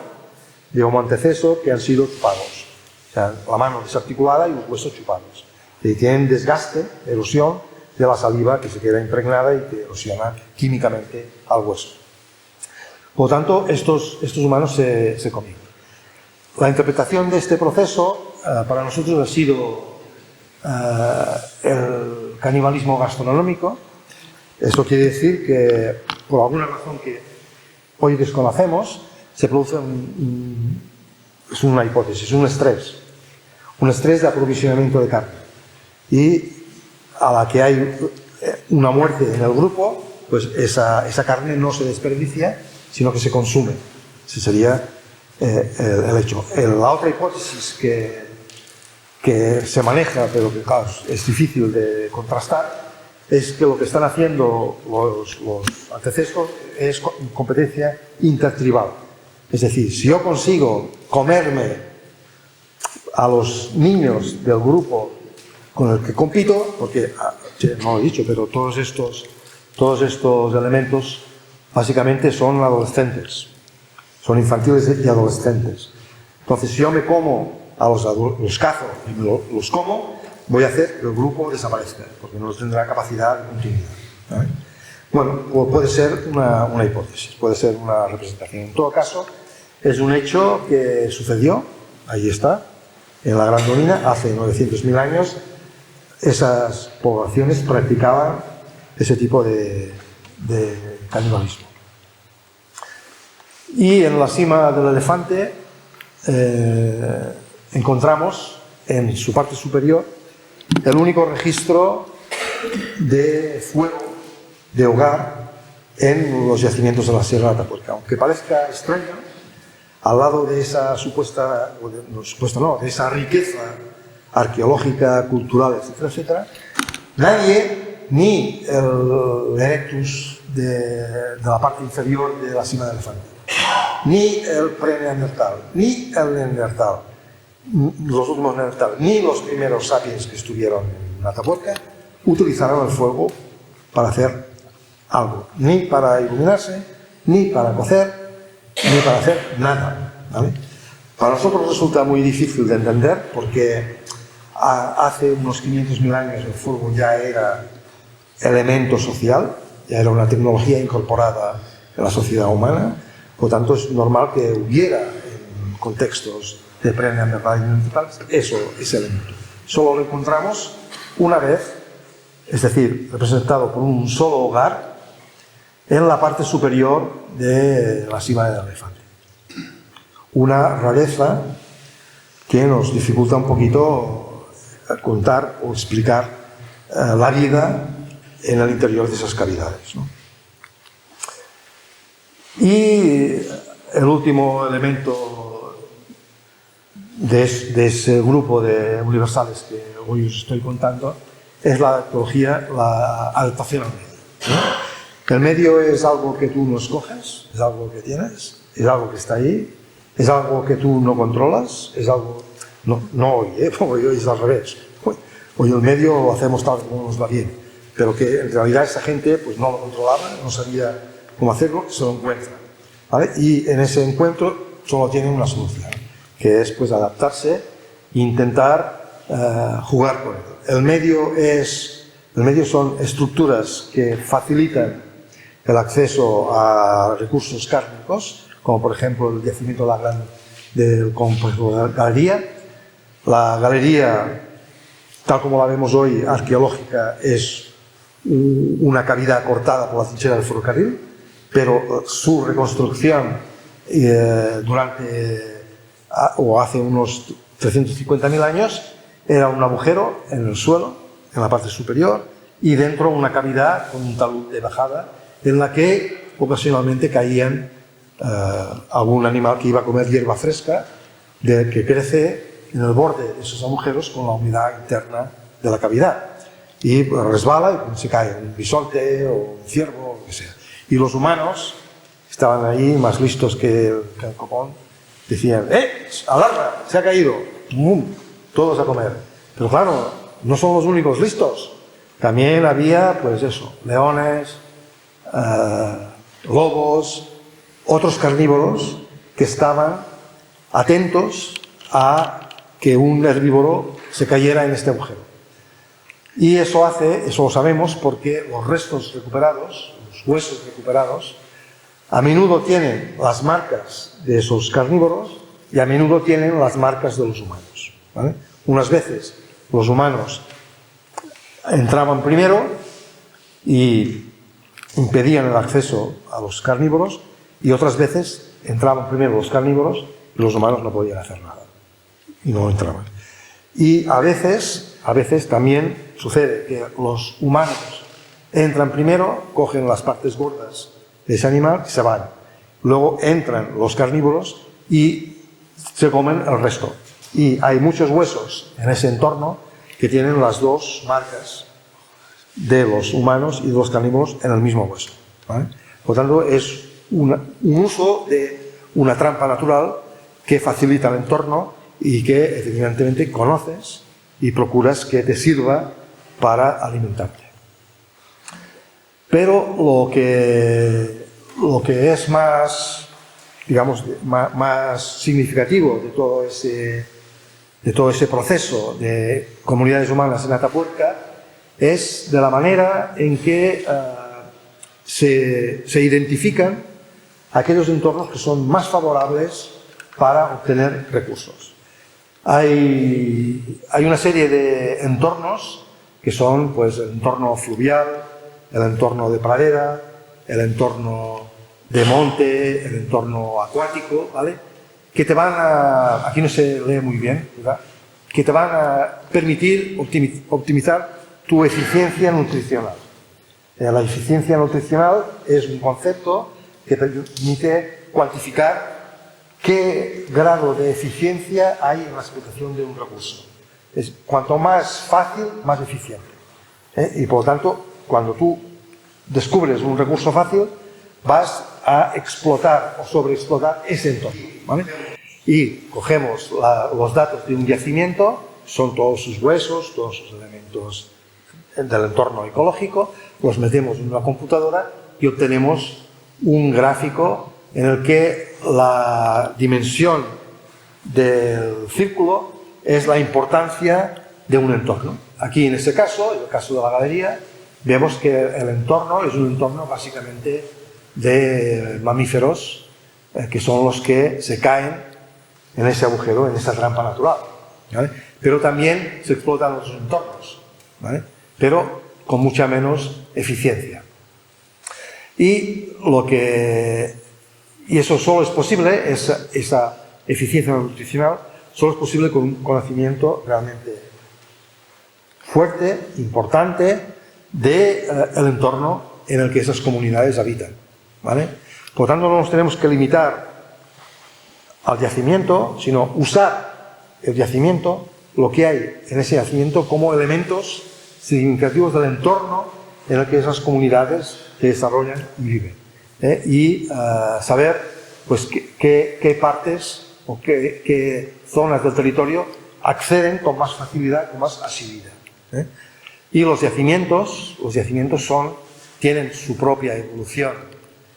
A: de Homo antecesor que han sido chupados, o sea, la mano desarticulada y los huesos chupados. Y tienen desgaste, erosión de la saliva que se queda impregnada y que erosiona químicamente al hueso. Por lo tanto, estos humanos se comían. La interpretación de este proceso para nosotros ha sido el canibalismo gastronómico. Eso quiere decir que, por alguna razón que hoy desconocemos, se produce es una hipótesis, un estrés de aprovisionamiento de carne. Y a la que hay una muerte en el grupo, pues esa carne no se desperdicia, sino que se consume. Ese sería el hecho. La otra hipótesis que se maneja, pero que claro, es difícil de contrastar, es que lo que están haciendo los antecesores es competencia intertribal. Es decir, si yo consigo comerme a los niños del grupo con el que compito, porque, no lo he dicho, pero todos estos elementos básicamente son adolescentes, son infantiles y adolescentes. Entonces, si yo me como a los cazo y los como, voy a hacer que el grupo desaparezca, porque no tendrá capacidad de continuidad, ¿vale? Bueno, puede ser una hipótesis, puede ser una representación. En todo caso, es un hecho que sucedió, ahí está, en la Grandolina, hace 900.000 años, esas poblaciones practicaban ese tipo de canibalismo. Y en la cima del elefante encontramos en su parte superior el único registro de fuego de hogar en los yacimientos de la Sierra de Atapuerca. Aunque parezca extraño, al lado de esa de esa riqueza arqueológica, cultural, etcétera, etcétera, nadie, ni el Erectus de la parte inferior de la cima del elefante, ni el pre-neandertal, ni el neandertal, los últimos neandertal, ni los primeros sapiens que estuvieron en Atapuerca, utilizaron el fuego para hacer algo, ni para iluminarse, ni para cocer, ni para hacer nada, ¿vale? Para nosotros resulta muy difícil de entender porque hace unos 500.000 años el fuego ya era elemento social, ya era una tecnología incorporada en la sociedad humana, por lo tanto es normal que hubiera en contextos de pre-neandertal y neandertal ese elemento. Solo lo encontramos una vez, es decir, representado por un solo hogar en la parte superior de la cima del elefante. Una rareza que nos dificulta un poquito contar o explicar la vida en el interior de esas cavidades, ¿no? Y el último elemento de ese grupo de universales que hoy os estoy contando es la adaptación al medio, ¿no? El medio es algo que tú no escoges, es algo que tienes, es algo que está ahí, es algo que tú no controlas, es algo... No hoy, porque hoy es al revés. Hoy el medio lo hacemos tal como nos va bien, pero que en realidad esa gente pues no lo controlaba, no sabía cómo hacerlo, se lo encuentra. ¿vale? Y en ese encuentro solo tienen una solución, que es pues adaptarse e intentar jugar con él. El medio son estructuras que facilitan el acceso a recursos kármicos, como por ejemplo el yacimiento del complejo de la galería. La galería, tal como la vemos hoy, arqueológica, es una cavidad cortada por la trinchera del ferrocarril, pero su reconstrucción hace unos 350.000 años era un agujero en el suelo, en la parte superior, y dentro una cavidad con un talud de bajada en la que ocasionalmente caían algún animal que iba a comer hierba fresca que crece en el borde de esos agujeros con la humedad interna de la cavidad. Y resbala y se cae un bisonte o un ciervo o lo que sea. Y los humanos estaban ahí más listos que el copón. Decían, alarma, se ha caído. ¡Bum! Todos a comer. Pero claro, no son los únicos listos. También había, pues eso, leones, lobos, otros carnívoros que estaban atentos a que un herbívoro se cayera en este agujero. Y eso lo sabemos porque los restos recuperados, los huesos recuperados, a menudo tienen las marcas de esos carnívoros y a menudo tienen las marcas de los humanos, ¿vale? Unas veces los humanos entraban primero y impedían el acceso a los carnívoros, y otras veces entraban primero los carnívoros y los humanos no podían hacer nada y no entraban. Y a veces también sucede que los humanos entran primero, cogen las partes gordas de ese animal y se van. Luego entran los carnívoros y se comen el resto. Y hay muchos huesos en ese entorno que tienen las dos marcas de los humanos y de los carnívoros en el mismo hueso, ¿vale? Por tanto, es un uso de una trampa natural que facilita el entorno y que evidentemente conoces y procuras que te sirva para alimentarte. Pero lo que es más, digamos, más significativo de todo ese proceso de comunidades humanas en Atapuerca es de la manera en que se identifican aquellos entornos que son más favorables para obtener recursos. Hay una serie de entornos que son pues, el entorno fluvial, el entorno de pradera, el entorno de monte, el entorno acuático, ¿vale? Que te van a, aquí no se lee muy bien, ¿verdad? Que te van a permitir optimizar tu eficiencia nutricional. La eficiencia nutricional es un concepto que te permite cuantificar qué grado de eficiencia hay en la explotación de un recurso. Cuanto más fácil, más eficiente. Y por lo tanto, cuando tú descubres un recurso fácil, vas a explotar o sobreexplotar ese entorno, ¿vale? Y cogemos los datos de un yacimiento, son todos sus huesos, todos sus elementos del entorno ecológico, los metemos en una computadora y obtenemos un gráfico en el que la dimensión del círculo es la importancia de un entorno. Aquí en este caso, en el caso de la galería, vemos que el entorno es un entorno básicamente de mamíferos que son los que se caen en ese agujero, en esa trampa natural, ¿vale? Pero también se explotan otros entornos, ¿vale? Pero con mucha menos eficiencia. Y eso solo es posible, esa eficiencia nutricional, solo es posible con un conocimiento realmente fuerte, importante, del entorno en el que esas comunidades habitan, ¿vale? Por tanto, no nos tenemos que limitar al yacimiento, sino usar el yacimiento, lo que hay en ese yacimiento, como elementos significativos del entorno en el que esas comunidades se desarrollan y viven. Y saber pues, qué partes o qué zonas del territorio acceden con más facilidad, con más asiduidad. Y los yacimientos tienen su propia evolución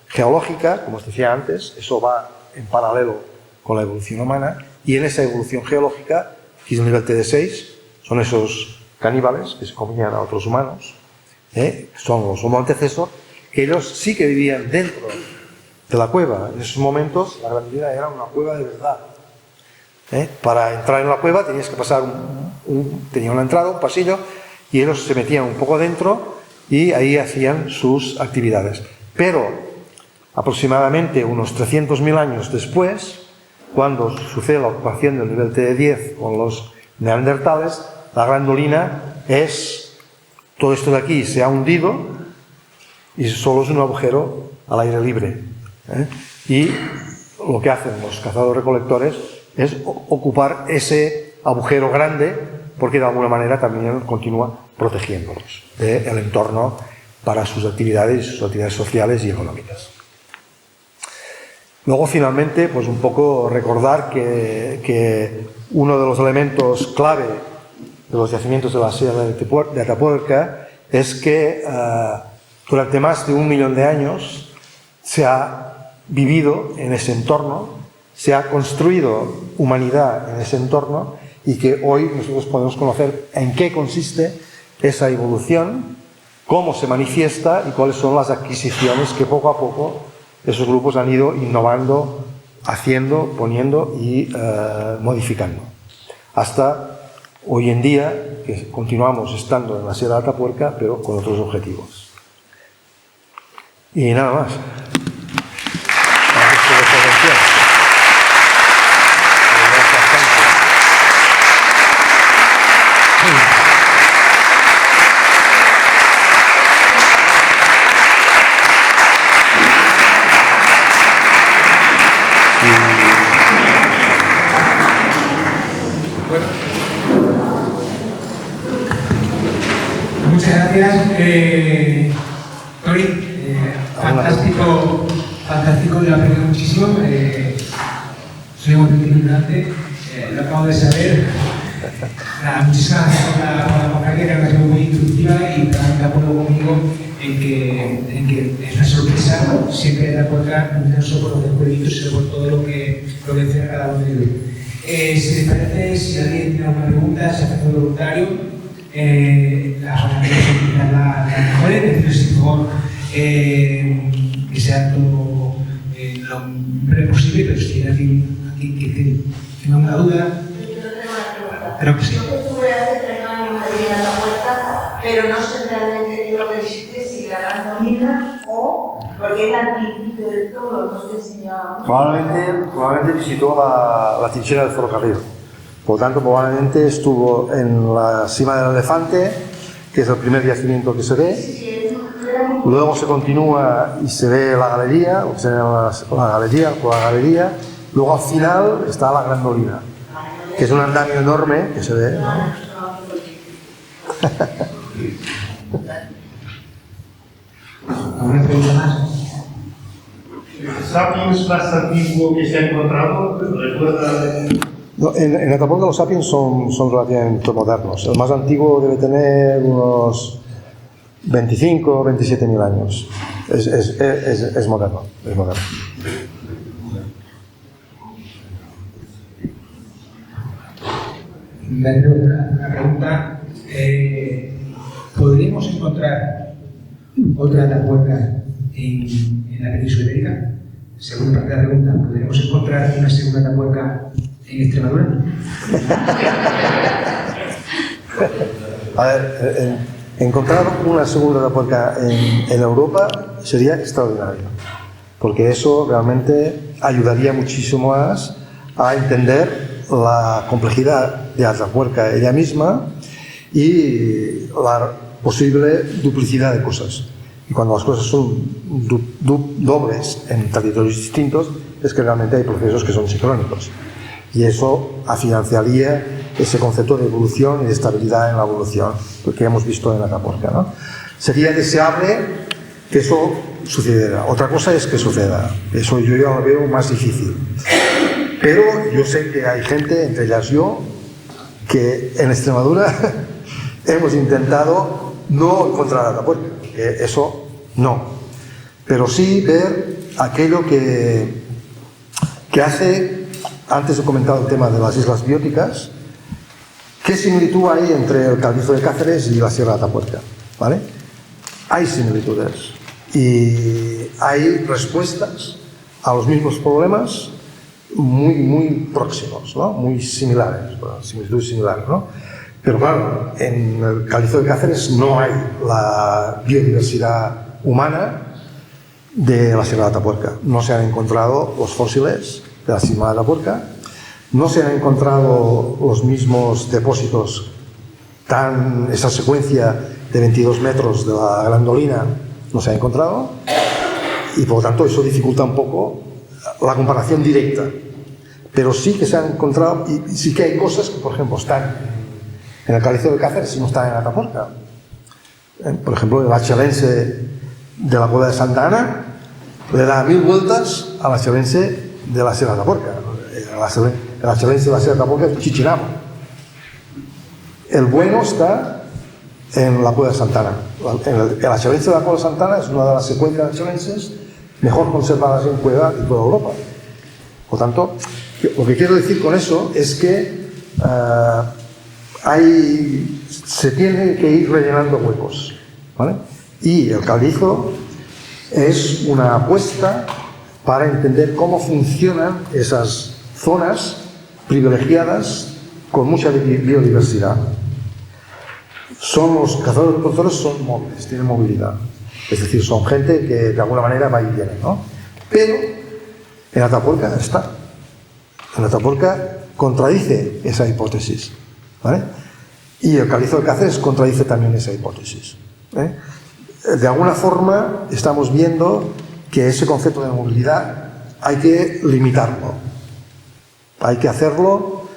A: geológica, como os decía antes, eso va en paralelo con la evolución humana, y en esa evolución geológica, que es el nivel TD6, son esos caníbales que se comían a otros humanos, son los homo antecesor, que ellos sí que vivían dentro de la cueva. En esos momentos la Grandolina era una cueva de verdad. Para entrar en la cueva tenías que pasar tenía una entrada, un pasillo, y ellos se metían un poco dentro y ahí hacían sus actividades. Pero aproximadamente unos 300.000 años después, cuando sucede la ocupación del nivel TD10 con los neandertales, la Grandolina todo esto de aquí se ha hundido y solo es un agujero al aire libre. Y lo que hacen los cazadores-recolectores es ocupar ese agujero grande, porque de alguna manera también continúa protegiéndolos del entorno para sus actividades sociales y económicas. Luego, finalmente, pues un poco recordar que uno de los elementos clave de los yacimientos de la Sierra de Atapuerca es que durante más de 1 millón de años se ha vivido en ese entorno, se ha construido humanidad en ese entorno, y que hoy nosotros podemos conocer en qué consiste esa evolución, cómo se manifiesta y cuáles son las adquisiciones que poco a poco esos grupos han ido innovando, haciendo, poniendo y modificando. Hasta hoy en día, que continuamos estando en la Sierra de Atapuerca, pero con otros objetivos. Y nada más. Gracias por vuestra atención.
B: Muchas gracias, Tori. Fantástico, yo aprendí muchísimo. Soy un auténtico ignorante, lo acabo de saber. Muchísimas gracias por la conferencia, que ha sido muy instructiva, y también de acuerdo conmigo en que es una sorpresa siempre dar cuenta, no solo por los proyectos, sino por todo lo que encierra cada uno de ellos. Si les parece, si alguien tiene alguna pregunta, se hace voluntario. Las organizaciones utilizan la mejor, decirles por favor que sea todo lo breve posible, pero si tiene alguien aquí que tenga una duda. Creo que sí.
C: Yo estuve hace 3 años en Atapuerca, pero no sé realmente qué es lo que existe, si la Grandolina o porque es la principio de todo, no sé si ya...
A: Probablemente visitó la trinchera del ferrocarril. Por lo tanto, probablemente estuvo en la cima del Elefante, que es el primer yacimiento que se ve. Luego se continúa y se ve la galería, o se ve la galería. Luego al final está la Grandolina, que es un andamio enorme que se ve, ¿no?
B: ¿Alguna pregunta más?
D: ¿El sapiens más antiguo que se ha encontrado? ¿Recuerda?
A: No, en Atapuerca los sapiens son relativamente modernos. El más antiguo debe tener unos 25 o 27.000 años. Es moderno.
B: Una pregunta. ¿Podríamos encontrar otra Atapuerca en la península ibérica? Segunda parte de la pregunta, ¿podríamos encontrar una segunda Atapuerca en Extremadura?
A: A ver, encontrar una segunda Atapuerca en Europa sería extraordinario, porque eso realmente ayudaría muchísimo más a entender la complejidad de Atapuerca ella misma y la posible duplicidad de cosas. Y cuando las cosas son dobles en territorios distintos, es que realmente hay procesos que son sincrónicos. Y eso financiaría ese concepto de evolución y de estabilidad en la evolución que hemos visto en Atapuerca, ¿no? Sería deseable que eso sucediera. Otra cosa es que suceda. Eso yo ya lo veo más difícil. Pero yo sé que hay gente, entre ellas yo, que en Extremadura hemos intentado no encontrar Atapuerca, porque eso no. pero sí ver aquello que hace, antes he comentado el tema de las islas bióticas, ¿qué similitud hay entre el Calvizo de Cáceres y la Sierra de Atapuerca? ¿Vale? Hay similitudes y hay respuestas a los mismos problemas muy próximos, ¿no? Muy similares, bueno, similitudes similares, ¿no? Pero claro, en el Calvizo de Cáceres no hay la biodiversidad humana de la Sierra de Atapuerca. No se han encontrado los fósiles de la Sierra de Atapuerca, no se han encontrado los mismos depósitos, esa secuencia de 22 metros de la Grandolina no se ha encontrado, y por lo tanto eso dificulta un poco la comparación directa. Pero sí que se han encontrado, y sí que hay cosas que, por ejemplo, están en el Calvizo de Cáceres y no están en Atapuerca. Por ejemplo, el achelense de la cueva de Santa Ana le da 1000 vueltas al achelense de la Sierra de Atapuerca. El achelense de la Sierra de Atapuerca es Chichinabo. El bueno está en la cueva de Santa Ana. El achelense de la cueva de Santa Ana es una de las secuencias achelenses mejor conservadas en cueva de toda Europa. Por tanto, lo que quiero decir con eso es que se tiene que ir rellenando huecos, ¿vale? Y el Calvizo es una apuesta para entender cómo funcionan esas zonas privilegiadas con mucha biodiversidad. Los cazadores-recolectores son móviles, tienen movilidad, es decir, son gente que de alguna manera va y viene, ¿no? Pero en Atapuerca está. En Atapuerca contradice esa hipótesis, ¿vale? Y el Calvizo de Cáceres contradice también esa hipótesis, ¿eh? De alguna forma estamos viendo que ese concepto de movilidad hay que limitarlo, hay que hacerlo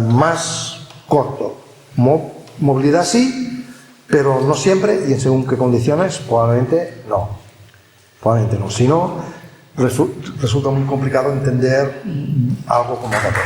A: más corto. Movilidad sí, pero no siempre y en según qué condiciones probablemente no. Si no, resulta muy complicado entender algo como Atapuerca.